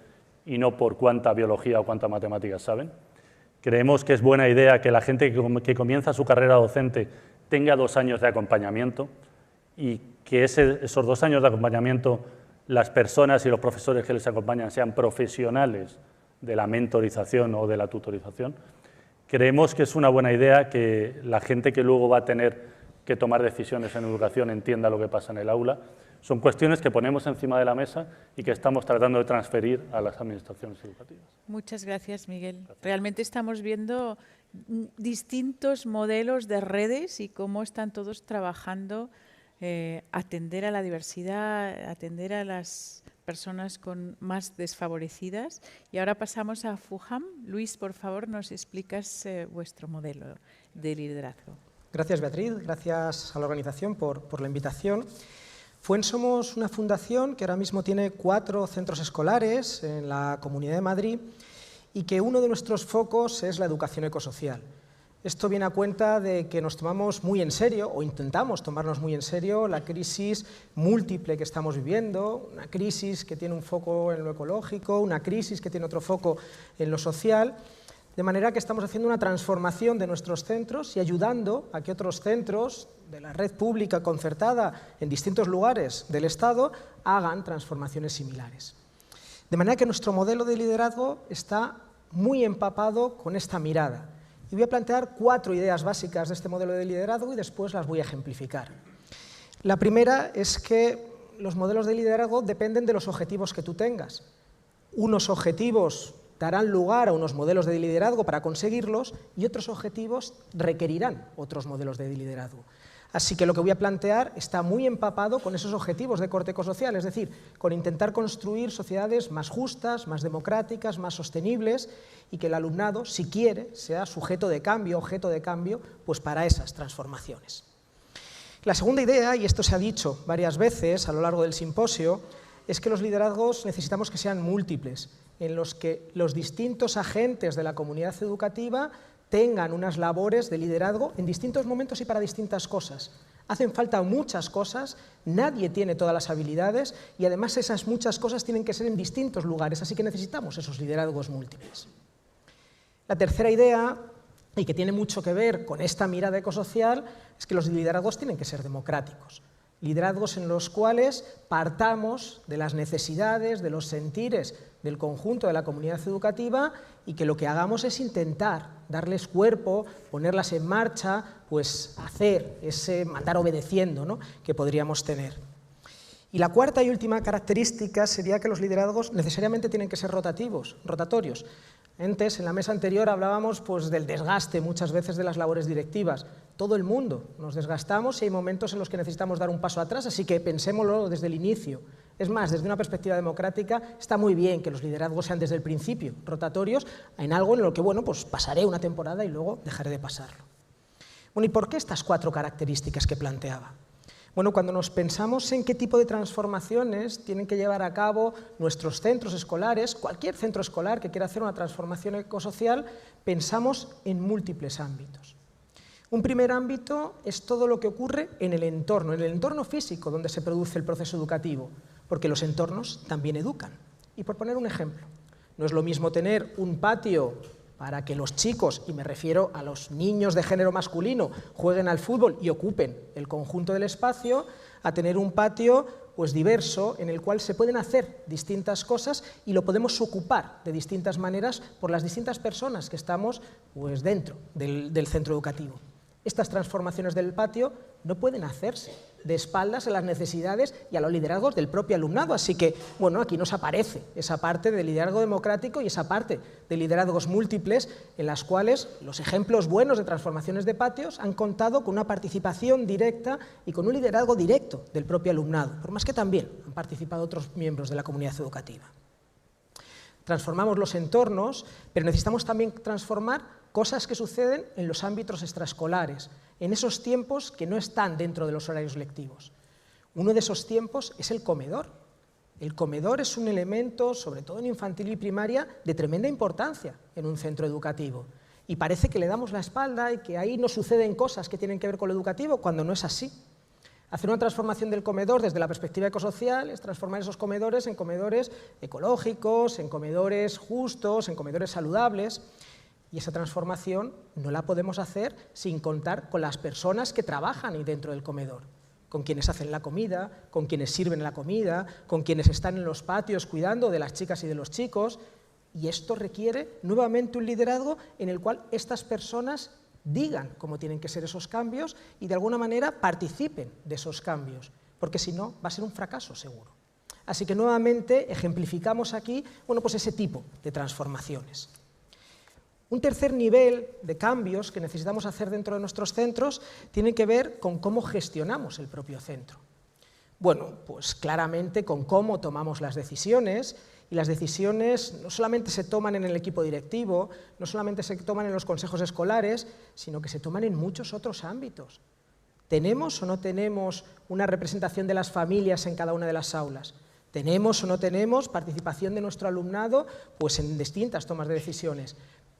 y no por cuánta biología o cuánta matemáticas saben. Creemos que es buena idea que la gente que comienza su carrera docente tenga 2 años de acompañamiento y que esos 2 años de acompañamiento las personas y los profesores que les acompañan sean profesionales de la mentorización o de la tutorización. Creemos que es una buena idea que la gente que luego va a tener que tomar decisiones en educación entienda lo que pasa en el aula. Son cuestiones que ponemos encima de la mesa y que estamos tratando de transferir a las administraciones educativas. Muchas gracias, Miguel. Realmente estamos viendo distintos modelos de redes y cómo están todos trabajando atender a la diversidad, atender a las personas más desfavorecidas. Y ahora pasamos a FUJAM. Luis, por favor, nos explicas vuestro modelo de liderazgo. Gracias, Beatriz. Gracias a la organización por la invitación. FUEN somos una fundación que ahora mismo tiene 4 centros escolares en la Comunidad de Madrid y que uno de nuestros focos es la educación ecosocial. Esto viene a cuenta de que nos tomamos muy en serio, o intentamos tomarnos muy en serio, la crisis múltiple que estamos viviendo, una crisis que tiene un foco en lo ecológico, una crisis que tiene otro foco en lo social, de manera que estamos haciendo una transformación de nuestros centros y ayudando a que otros centros de la red pública concertada en distintos lugares del Estado hagan transformaciones similares. De manera que nuestro modelo de liderazgo está muy empapado con esta mirada. Y voy a plantear 4 ideas básicas de este modelo de liderazgo y después las voy a ejemplificar. La primera es que los modelos de liderazgo dependen de los objetivos que tú tengas. Unos objetivos darán lugar a unos modelos de liderazgo para conseguirlos y otros objetivos requerirán otros modelos de liderazgo. Así que lo que voy a plantear está muy empapado con esos objetivos de corte ecosocial, es decir, con intentar construir sociedades más justas, más democráticas, más sostenibles y que el alumnado, si quiere, sea sujeto de cambio, objeto de cambio, pues para esas transformaciones. La segunda idea, y esto se ha dicho varias veces a lo largo del simposio, es que los liderazgos necesitamos que sean múltiples, en los que los distintos agentes de la comunidad educativa tengan unas labores de liderazgo en distintos momentos y para distintas cosas. Hacen falta muchas cosas, nadie tiene todas las habilidades y además esas muchas cosas tienen que ser en distintos lugares, así que necesitamos esos liderazgos múltiples. La tercera idea, y que tiene mucho que ver con esta mirada ecosocial, es que los liderazgos tienen que ser democráticos. Liderazgos en los cuales partamos de las necesidades, de los sentires del conjunto de la comunidad educativa y que lo que hagamos es intentar darles cuerpo, ponerlas en marcha, pues hacer ese mandar obedeciendo, ¿no?, que podríamos tener. Y la cuarta y última característica sería que los liderazgos necesariamente tienen que ser rotatorios. Antes, en la mesa anterior, hablábamos pues, del desgaste muchas veces de las labores directivas. Todo el mundo nos desgastamos y hay momentos en los que necesitamos dar un paso atrás, así que pensémoslo desde el inicio. Es más, desde una perspectiva democrática, está muy bien que los liderazgos sean desde el principio rotatorios en algo en lo que, bueno, pues pasaré una temporada y luego dejaré de pasarlo. Bueno, ¿y por qué estas 4 características que planteaba? Bueno, cuando nos pensamos en qué tipo de transformaciones tienen que llevar a cabo nuestros centros escolares, cualquier centro escolar que quiera hacer una transformación ecosocial, pensamos en múltiples ámbitos. Un primer ámbito es todo lo que ocurre en el entorno físico donde se produce el proceso educativo, porque los entornos también educan. Y por poner un ejemplo, no es lo mismo tener un patio para que los chicos, y me refiero a los niños de género masculino, jueguen al fútbol y ocupen el conjunto del espacio, a tener un patio pues, diverso en el cual se pueden hacer distintas cosas y lo podemos ocupar de distintas maneras por las distintas personas que estamos pues, dentro del centro educativo. Estas transformaciones del patio no pueden hacerse de espaldas a las necesidades y a los liderazgos del propio alumnado. Así que, bueno, aquí nos aparece esa parte del liderazgo democrático y esa parte de liderazgos múltiples en las cuales los ejemplos buenos de transformaciones de patios han contado con una participación directa y con un liderazgo directo del propio alumnado, por más que también han participado otros miembros de la comunidad educativa. Transformamos los entornos, pero necesitamos también transformar cosas que suceden en los ámbitos extraescolares, en esos tiempos que no están dentro de los horarios lectivos. Uno de esos tiempos es el comedor. El comedor es un elemento, sobre todo en infantil y primaria, de tremenda importancia en un centro educativo. Y parece que le damos la espalda y que ahí no suceden cosas que tienen que ver con lo educativo, cuando no es así. Hacer una transformación del comedor desde la perspectiva ecosocial es transformar esos comedores en comedores ecológicos, en comedores justos, en comedores saludables. Y esa transformación no la podemos hacer sin contar con las personas que trabajan ahí dentro del comedor, con quienes hacen la comida, con quienes sirven la comida, con quienes están en los patios cuidando de las chicas y de los chicos. Y esto requiere nuevamente un liderazgo en el cual estas personas digan cómo tienen que ser esos cambios y de alguna manera participen de esos cambios, porque si no va a ser un fracaso seguro. Así que nuevamente ejemplificamos aquí, bueno, pues ese tipo de transformaciones. Un tercer nivel de cambios que necesitamos hacer dentro de nuestros centros tiene que ver con cómo gestionamos el propio centro. Bueno, pues claramente con cómo tomamos las decisiones, y las decisiones no solamente se toman en el equipo directivo, no solamente se toman en los consejos escolares, sino que se toman en muchos otros ámbitos. ¿Tenemos o no tenemos una representación de las familias en cada una de las aulas? ¿Tenemos o no tenemos participación de nuestro alumnado pues en distintas tomas de decisiones?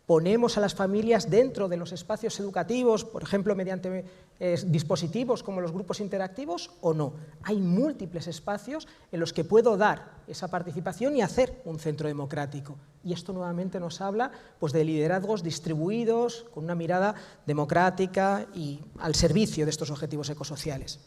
¿Ponemos a las familias dentro de los espacios educativos, por ejemplo, mediante dispositivos como los grupos interactivos o no? Hay múltiples espacios en los que puedo dar esa participación y hacer un centro democrático. Y esto nuevamente nos habla pues, de liderazgos distribuidos, con una mirada democrática y al servicio de estos objetivos ecosociales.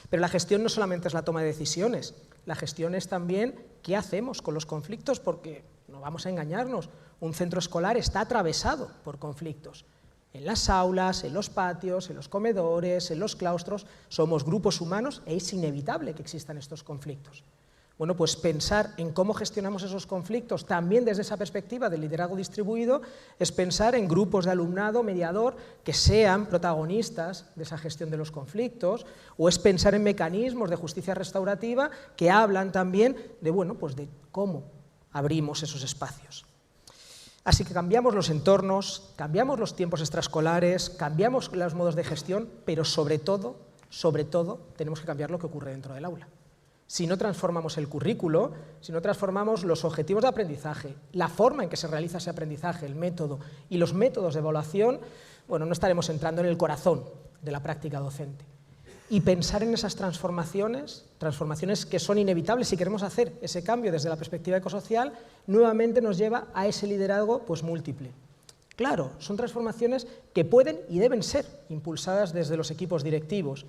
Pero la gestión no solamente es la toma de decisiones, la gestión es también qué hacemos con los conflictos, porque no vamos a engañarnos, un centro escolar está atravesado por conflictos. En las aulas, en los patios, en los comedores, en los claustros, somos grupos humanos e es inevitable que existan estos conflictos. Bueno, pues pensar en cómo gestionamos esos conflictos también desde esa perspectiva del liderazgo distribuido es pensar en grupos de alumnado mediador que sean protagonistas de esa gestión de los conflictos, o es pensar en mecanismos de justicia restaurativa que hablan también de, bueno, pues de cómo abrimos esos espacios. Así que cambiamos los entornos, cambiamos los tiempos extraescolares, cambiamos los modos de gestión, pero sobre todo, tenemos que cambiar lo que ocurre dentro del aula. Si no transformamos el currículo, si no transformamos los objetivos de aprendizaje, la forma en que se realiza ese aprendizaje, el método y los métodos de evaluación, bueno, no estaremos entrando en el corazón de la práctica docente. Y pensar en esas transformaciones que son inevitables si queremos hacer ese cambio desde la perspectiva ecosocial, nuevamente nos lleva a ese liderazgo pues, múltiple. Claro, son transformaciones que pueden y deben ser impulsadas desde los equipos directivos,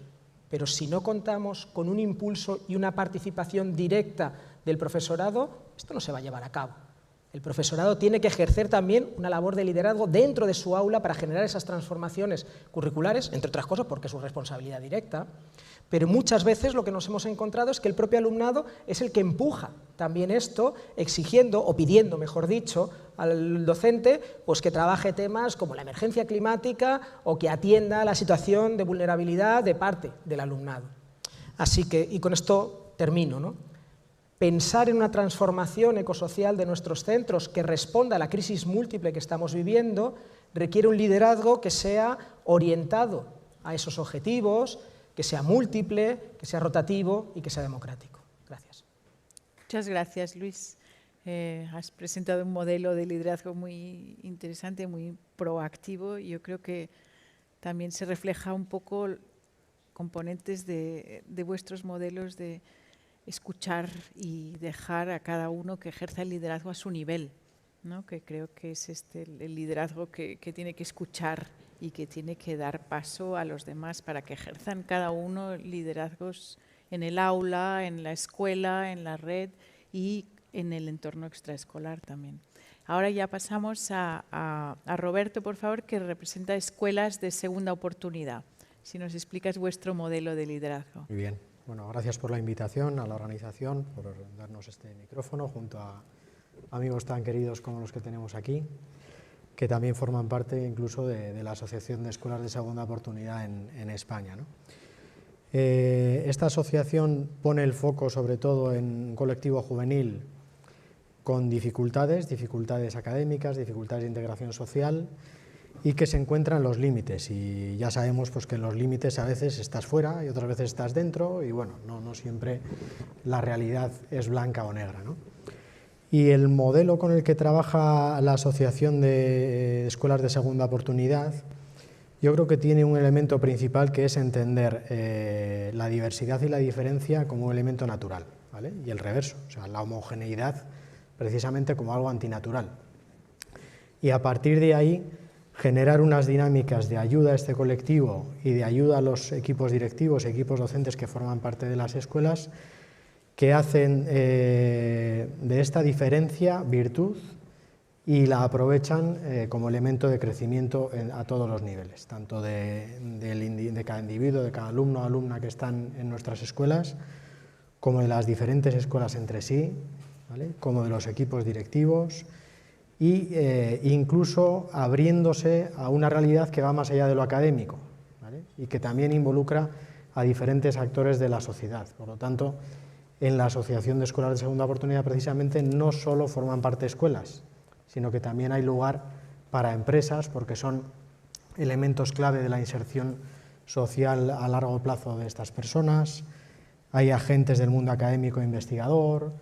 pero si no contamos con un impulso y una participación directa del profesorado, esto no se va a llevar a cabo. El profesorado tiene que ejercer también una labor de liderazgo dentro de su aula para generar esas transformaciones curriculares, entre otras cosas porque es su responsabilidad directa, pero muchas veces lo que nos hemos encontrado es que el propio alumnado es el que empuja también esto, exigiendo o pidiendo, mejor dicho, al docente pues que trabaje temas como la emergencia climática o que atienda la situación de vulnerabilidad de parte del alumnado. Así que, y con esto termino, ¿no? Pensar en una transformación ecosocial de nuestros centros que responda a la crisis múltiple que estamos viviendo requiere un liderazgo que sea orientado a esos objetivos, que sea múltiple, que sea rotativo y que sea democrático. Gracias. Muchas gracias, Luis. Has presentado un modelo de liderazgo muy interesante, muy proactivo, y yo creo que también se refleja un poco componentes de vuestros modelos de escuchar y dejar a cada uno que ejerza el liderazgo a su nivel, ¿no? Que creo que es el liderazgo que tiene que escuchar y que tiene que dar paso a los demás para que ejerzan cada uno liderazgos en el aula, en la escuela, en la red y en el entorno extraescolar también. Ahora ya pasamos a Roberto, por favor, que representa escuelas de segunda oportunidad. Si nos explicas vuestro modelo de liderazgo. Muy bien. Bueno, gracias por la invitación a la organización, por darnos este micrófono junto a amigos tan queridos como los que tenemos aquí, que también forman parte incluso de la Asociación de Escuelas de Segunda Oportunidad en España, ¿no? Esta asociación pone el foco sobre todo en un colectivo juvenil con dificultades académicas, dificultades de integración social, y que se encuentra en los límites, y ya sabemos pues, que en los límites a veces estás fuera y otras veces estás dentro, y bueno, no siempre la realidad es blanca o negra, ¿no? Y el modelo con el que trabaja la Asociación de Escuelas de Segunda Oportunidad, yo creo que tiene un elemento principal que es entender la diversidad y la diferencia como un elemento natural, ¿vale? Y el reverso, o sea, la homogeneidad precisamente como algo antinatural. Y a partir de ahí generar unas dinámicas de ayuda a este colectivo y de ayuda a los equipos directivos, equipos docentes que forman parte de las escuelas, que hacen de esta diferencia virtud y la aprovechan como elemento de crecimiento a todos los niveles, tanto de cada individuo, de cada alumno o alumna que están en nuestras escuelas, como de las diferentes escuelas entre sí, ¿vale? Como de los equipos directivos incluso abriéndose a una realidad que va más allá de lo académico, ¿vale? Y que también involucra a diferentes actores de la sociedad. Por lo tanto, en la Asociación de Escuelas de Segunda Oportunidad precisamente no solo forman parte escuelas, sino que también hay lugar para empresas, porque son elementos clave de la inserción social a largo plazo de estas personas. Hay agentes del mundo académico e investigador,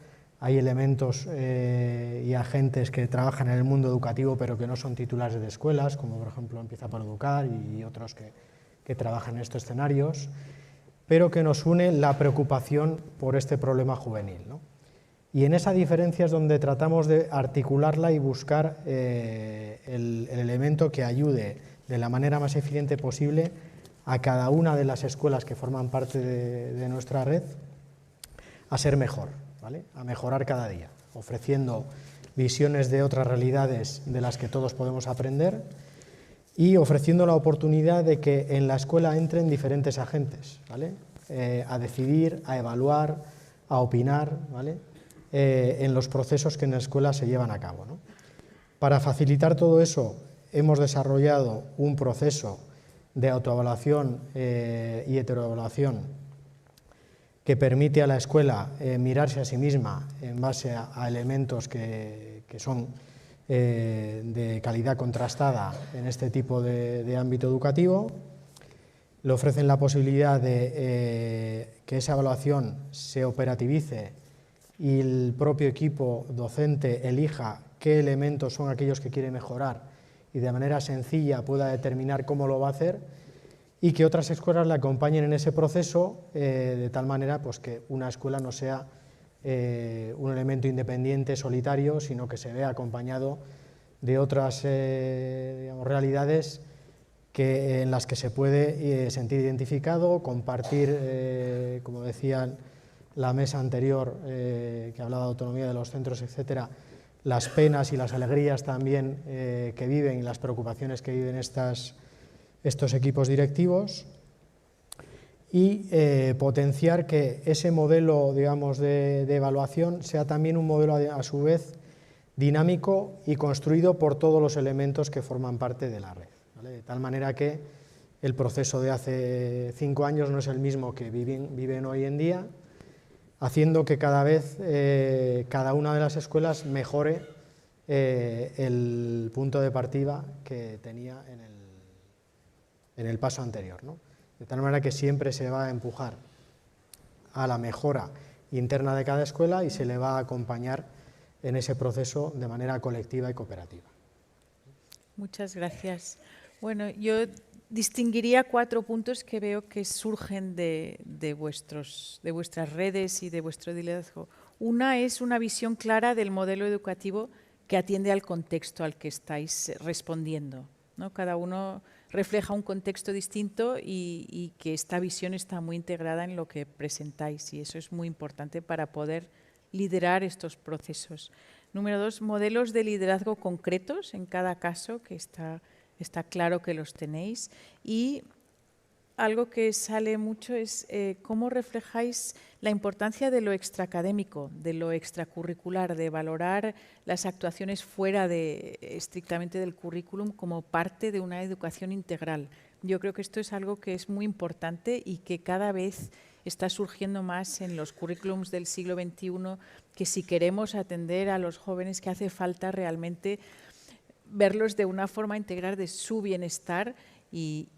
hay elementos y agentes que trabajan en el mundo educativo pero que no son titulares de escuelas, como por ejemplo Empieza por Educar y otros que trabajan en estos escenarios, pero que nos une la preocupación por este problema juvenil, ¿no? Y en esa diferencia es donde tratamos de articularla y buscar el elemento que ayude de la manera más eficiente posible a cada una de las escuelas que forman parte de nuestra red a ser mejor, ¿vale? A mejorar cada día, ofreciendo visiones de otras realidades de las que todos podemos aprender y ofreciendo la oportunidad de que en la escuela entren diferentes agentes, ¿vale? A decidir, a evaluar, a opinar, ¿vale? En los procesos que en la escuela se llevan a cabo, ¿no? Para facilitar todo eso hemos desarrollado un proceso de autoevaluación y heteroevaluación que permite a la escuela mirarse a sí misma en base a elementos que son de calidad contrastada en este tipo de ámbito educativo. Le ofrecen la posibilidad de que esa evaluación se operativice y el propio equipo docente elija qué elementos son aquellos que quiere mejorar y de manera sencilla pueda determinar cómo lo va a hacer, y que otras escuelas le acompañen en ese proceso de tal manera pues, que una escuela no sea un elemento independiente, solitario, sino que se vea acompañado de otras digamos, realidades en las que se puede sentir identificado, compartir, como decía la mesa anterior que hablaba de autonomía de los centros, etcétera, las penas y las alegrías también que viven y las preocupaciones que viven estos equipos directivos, y potenciar que ese modelo, digamos, de evaluación sea también un modelo a su vez dinámico y construido por todos los elementos que forman parte de la red, ¿vale? De tal manera que el proceso de hace 5 años no es el mismo que viven hoy en día, haciendo que cada vez cada una de las escuelas mejore el punto de partida que tenía en el paso anterior, ¿no? De tal manera que siempre se va a empujar a la mejora interna de cada escuela y se le va a acompañar en ese proceso de manera colectiva y cooperativa. Muchas gracias. Bueno, yo distinguiría 4 puntos que veo que surgen de vuestras redes y de vuestro liderazgo. Una es una visión clara del modelo educativo que atiende al contexto al que estáis respondiendo, ¿no? Cada uno refleja un contexto distinto y que esta visión está muy integrada en lo que presentáis, y eso es muy importante para poder liderar estos procesos. Número 2, modelos de liderazgo concretos en cada caso, que está claro que los tenéis, y algo que sale mucho es cómo reflejáis la importancia de lo extraacadémico, de lo extracurricular, de valorar las actuaciones fuera estrictamente del currículum como parte de una educación integral. Yo creo que esto es algo que es muy importante y que cada vez está surgiendo más en los currículums del siglo XXI, que si queremos atender a los jóvenes, que hace falta realmente verlos de una forma integral de su bienestar y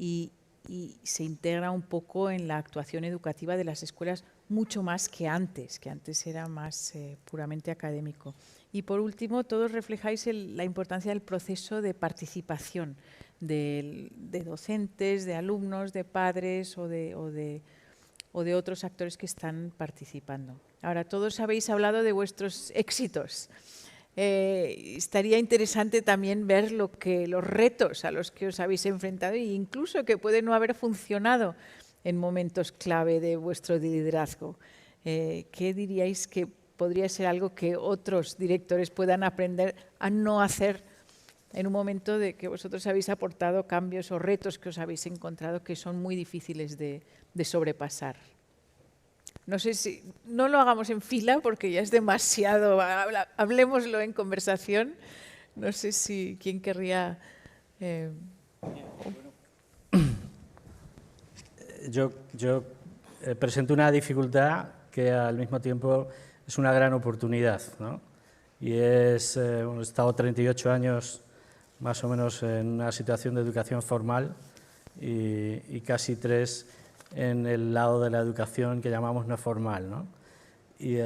se integra un poco en la actuación educativa de las escuelas mucho más que antes era más puramente académico. Y por último, todos reflejáis la importancia del proceso de participación de docentes, de alumnos, de padres o de otros actores que están participando. Ahora, todos habéis hablado de vuestros éxitos. Estaría interesante también ver los retos a los que os habéis enfrentado e incluso que puede no haber funcionado en momentos clave de vuestro liderazgo. ¿Qué diríais que podría ser algo que otros directores puedan aprender a no hacer en un momento de que vosotros habéis aportado cambios o retos que os habéis encontrado que son muy difíciles de sobrepasar? No sé si no lo hagamos en fila porque ya es demasiado, hablemoslo en conversación, No sé si quién querría... Yo presento una dificultad que al mismo tiempo es una gran oportunidad, ¿no? Y es, he estado 38 años más o menos en una situación de educación formal y casi 3 en el lado de la educación que llamamos no formal, ¿no? Y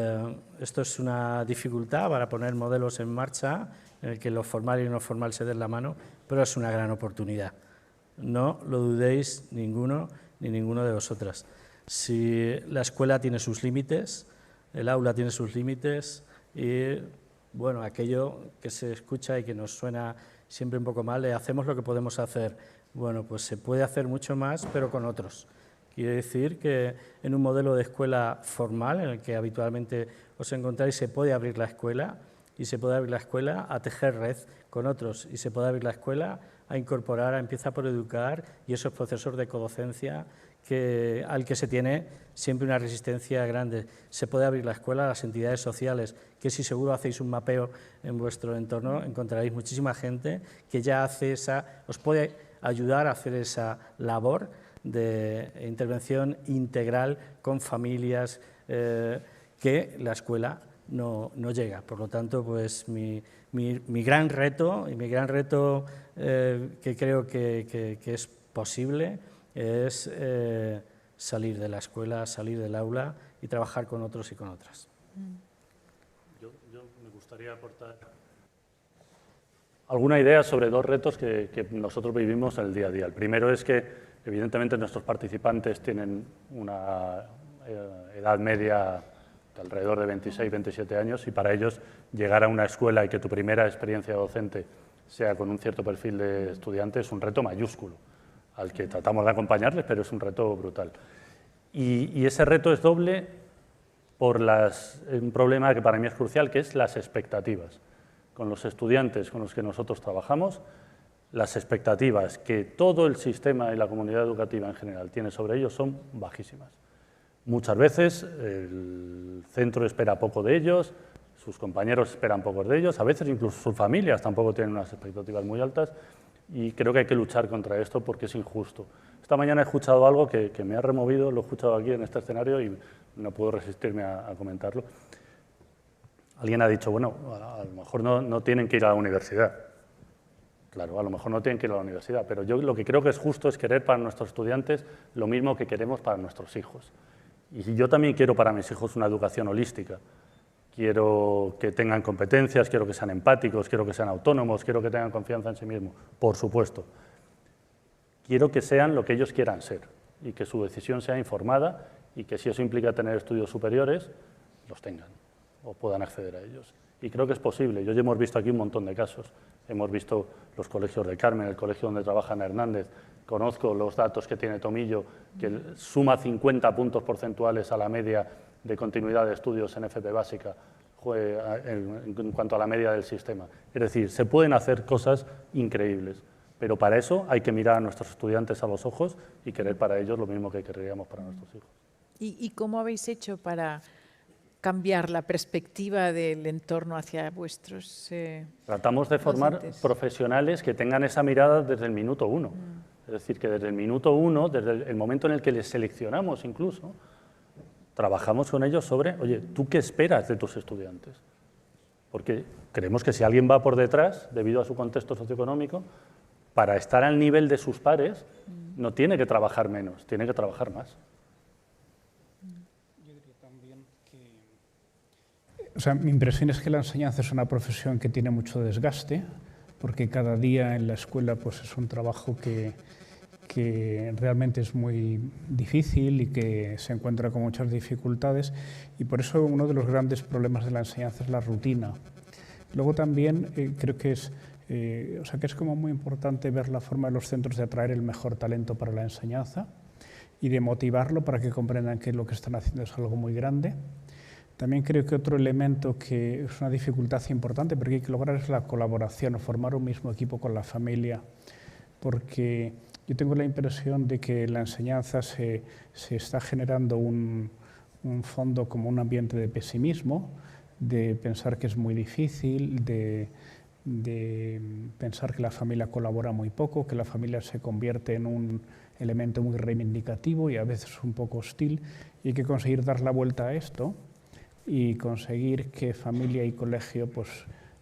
esto es una dificultad para poner modelos en marcha en el que lo formal y lo no formal se den la mano, pero es una gran oportunidad. No lo dudéis ninguno ni ninguno de vosotras. Si la escuela tiene sus límites, el aula tiene sus límites y, bueno, aquello que se escucha y que nos suena siempre un poco mal, hacemos lo que podemos hacer. Bueno, pues se puede hacer mucho más, pero con otros. Quiere decir que en un modelo de escuela formal, en el que habitualmente os encontráis, se puede abrir la escuela y se puede abrir la escuela a tejer red con otros y se puede abrir la escuela a incorporar, a Empieza por Educar y esos procesos de codocencia al que se tiene siempre una resistencia grande. Se puede abrir la escuela a las entidades sociales, que si seguro hacéis un mapeo en vuestro entorno, encontraréis muchísima gente que ya hace os puede ayudar a hacer esa labor de intervención integral con familias que la escuela no llega. Por lo tanto, pues mi gran reto, y mi gran reto que creo que es posible, es salir de la escuela, salir del aula y trabajar con otros y con otras. Yo me gustaría aportar alguna idea sobre 2 retos que nosotros vivimos en el día a día. El primero es que, evidentemente, nuestros participantes tienen una edad media de alrededor de 26, 27 años y para ellos llegar a una escuela y que tu primera experiencia docente sea con un cierto perfil de estudiante es un reto mayúsculo, al que tratamos de acompañarles, pero es un reto brutal. Y ese reto es doble por un problema que para mí es crucial, que es las expectativas. Con los estudiantes con los que nosotros trabajamos, las expectativas que todo el sistema y la comunidad educativa en general tiene sobre ellos son bajísimas. Muchas veces el centro espera poco de ellos, sus compañeros esperan poco de ellos, a veces incluso sus familias tampoco tienen unas expectativas muy altas y creo que hay que luchar contra esto porque es injusto. Esta mañana he escuchado algo que me ha removido, lo he escuchado aquí en este escenario y no puedo resistirme a comentarlo. Alguien ha dicho, bueno, a lo mejor no tienen que ir a la universidad. Claro, a lo mejor no tienen que ir a la universidad, pero yo lo que creo que es justo es querer para nuestros estudiantes lo mismo que queremos para nuestros hijos. Y yo también quiero para mis hijos una educación holística. Quiero que tengan competencias, quiero que sean empáticos, quiero que sean autónomos, quiero que tengan confianza en sí mismos, por supuesto. Quiero que sean lo que ellos quieran ser y que su decisión sea informada y que si eso implica tener estudios superiores, los tengan o puedan acceder a ellos. Y creo que es posible. Yo ya hemos visto aquí un montón de casos. Hemos visto los colegios de Carmen, el colegio donde trabaja Ana Hernández. Conozco los datos que tiene Tomillo, que suma 50 puntos porcentuales a la media de continuidad de estudios en FP básica en cuanto a la media del sistema. Es decir, se pueden hacer cosas increíbles, pero para eso hay que mirar a nuestros estudiantes a los ojos y querer para ellos lo mismo que querríamos para nuestros hijos. ¿Y cómo habéis hecho para cambiar la perspectiva del entorno hacia vuestros Tratamos de formar profesionales que tengan esa mirada desde el minuto 1. Es decir, que desde el minuto 1, desde el momento en el que les seleccionamos incluso, trabajamos con ellos sobre, oye, ¿tú qué esperas de tus estudiantes? Porque creemos que si alguien va por detrás, debido a su contexto socioeconómico, para estar al nivel de sus pares, no tiene que trabajar menos, tiene que trabajar más. Yo diría también que, mi impresión es que la enseñanza es una profesión que tiene mucho desgaste, porque cada día en la escuela pues, es un trabajo que realmente es muy difícil y que se encuentra con muchas dificultades y por eso uno de los grandes problemas de la enseñanza es la rutina. Luego también creo que es como muy importante ver la forma de los centros de atraer el mejor talento para la enseñanza y de motivarlo para que comprendan que lo que están haciendo es algo muy grande. También creo que otro elemento que es una dificultad importante porque hay que lograr es la colaboración, formar un mismo equipo con la familia, porque yo tengo la impresión de que en la enseñanza se está generando un fondo como un ambiente de pesimismo, de pensar que es muy difícil, de de pensar que la familia colabora muy poco, que la familia se convierte en un elemento muy reivindicativo y a veces un poco hostil, y hay que conseguir dar la vuelta a esto y conseguir que familia y colegio pues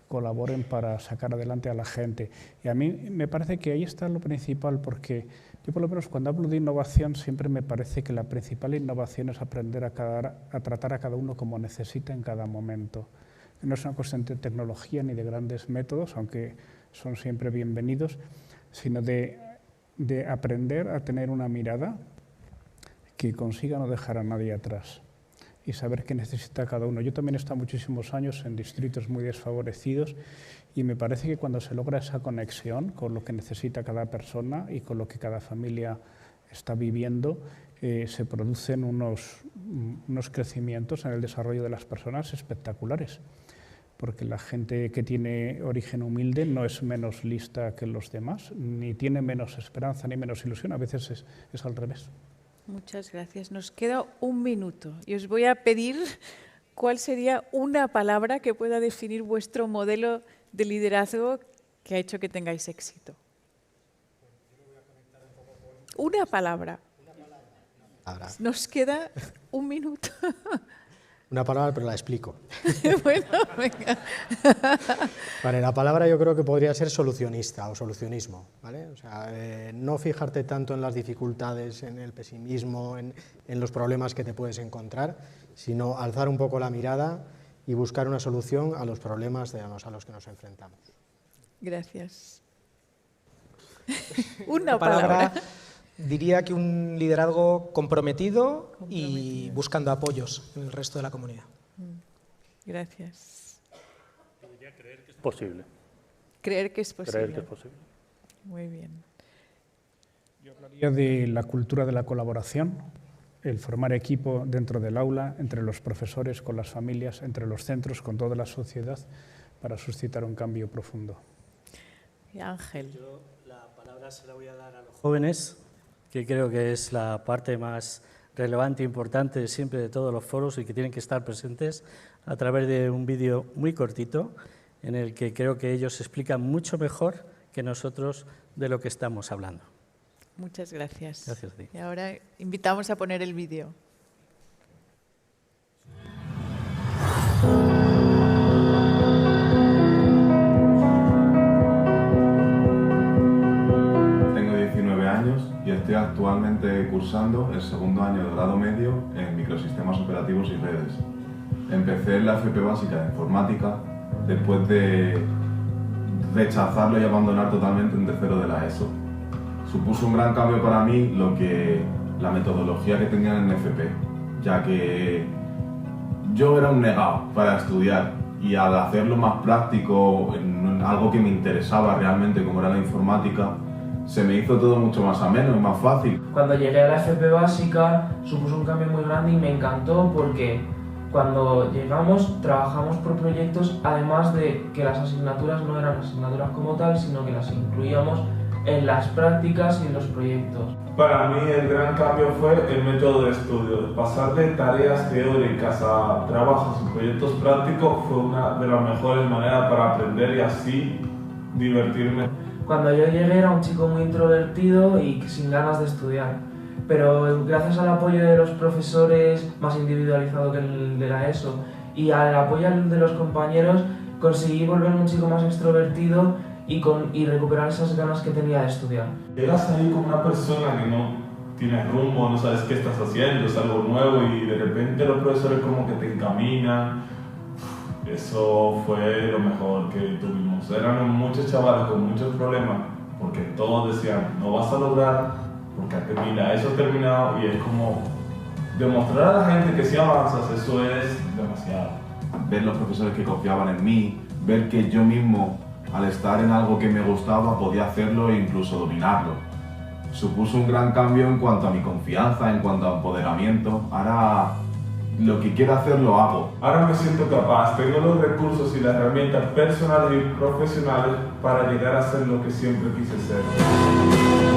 colaboren para sacar adelante a la gente. Y a mí me parece que ahí está lo principal, porque yo por lo menos cuando hablo de innovación siempre me parece que la principal innovación es aprender a tratar a cada uno como necesita en cada momento. No es una cuestión de tecnología ni de grandes métodos, aunque son siempre bienvenidos, sino de aprender a tener una mirada que consiga no dejar a nadie atrás y saber qué necesita cada uno. Yo también he estado muchísimos años en distritos muy desfavorecidos y me parece que cuando se logra esa conexión con lo que necesita cada persona y con lo que cada familia está viviendo, se producen unos crecimientos en el desarrollo de las personas espectaculares, porque la gente que tiene origen humilde no es menos lista que los demás, ni tiene menos esperanza ni menos ilusión, a veces es al revés. Muchas gracias. Nos queda un minuto y os voy a pedir cuál sería una palabra que pueda definir vuestro modelo de liderazgo que ha hecho que tengáis éxito. Una palabra. Nos queda un minuto. Una palabra, pero la explico. Bueno, venga. Vale, la palabra yo creo que podría ser solucionista o solucionismo, ¿vale? O sea, no fijarte tanto en las dificultades, en el pesimismo, en los problemas que te puedes encontrar, sino alzar un poco la mirada y buscar una solución a los problemas a los que nos enfrentamos. Gracias. Una palabra. Diría que un liderazgo comprometido y buscando apoyos en el resto de la comunidad. Gracias. Yo diría creer que es posible. Creer que es posible. Creer que es posible. Muy bien. Yo hablaría de la cultura de la colaboración, el formar equipo dentro del aula, entre los profesores, con las familias, entre los centros, con toda la sociedad, para suscitar un cambio profundo. Y Ángel. Yo la palabra se la voy a dar a los jóvenes, que creo que es la parte más relevante e importante siempre de todos los foros y que tienen que estar presentes a través de un vídeo muy cortito en el que creo que ellos explican mucho mejor que nosotros de lo que estamos hablando. Muchas gracias. Gracias a ti. Y ahora invitamos a poner el vídeo. Y estoy actualmente cursando el segundo año de grado medio en microsistemas operativos y redes. Empecé en la FP básica de informática después de rechazarlo y abandonar totalmente en tercero de la ESO. Supuso un gran cambio para mí la metodología que tenían en FP, ya que yo era un negado para estudiar y al hacerlo más práctico, en algo que me interesaba realmente como era la informática, se me hizo todo mucho más ameno y más fácil. Cuando llegué a la FP básica supuso un cambio muy grande y me encantó porque cuando llegamos trabajamos por proyectos, además de que las asignaturas no eran asignaturas como tal, sino que las incluíamos en las prácticas y en los proyectos. Para mí el gran cambio fue el método de estudio. Pasar de tareas teóricas a trabajos y proyectos prácticos fue una de las mejores maneras para aprender y así divertirme. Cuando yo llegué era un chico muy introvertido y sin ganas de estudiar, pero gracias al apoyo de los profesores, más individualizado que el de la ESO, y al apoyo de los compañeros, conseguí volverme un chico más extrovertido y recuperar esas ganas que tenía de estudiar. Llegas ahí como una persona que no tienes rumbo, no sabes qué estás haciendo, es algo nuevo y de repente los profesores como que te encaminan. Eso fue lo mejor que tuvimos. Eran muchos chavales con muchos problemas porque todos decían no vas a lograr porque mira, eso ha terminado y es como demostrar a la gente que si avanzas eso es demasiado. Ver los profesores que confiaban en mí, ver que yo mismo al estar en algo que me gustaba podía hacerlo e incluso dominarlo. Supuso un gran cambio en cuanto a mi confianza, en cuanto a empoderamiento. Ahora lo que quiero hacer lo hago. Ahora me siento capaz, tengo los recursos y las herramientas personales y profesionales para llegar a ser lo que siempre quise ser.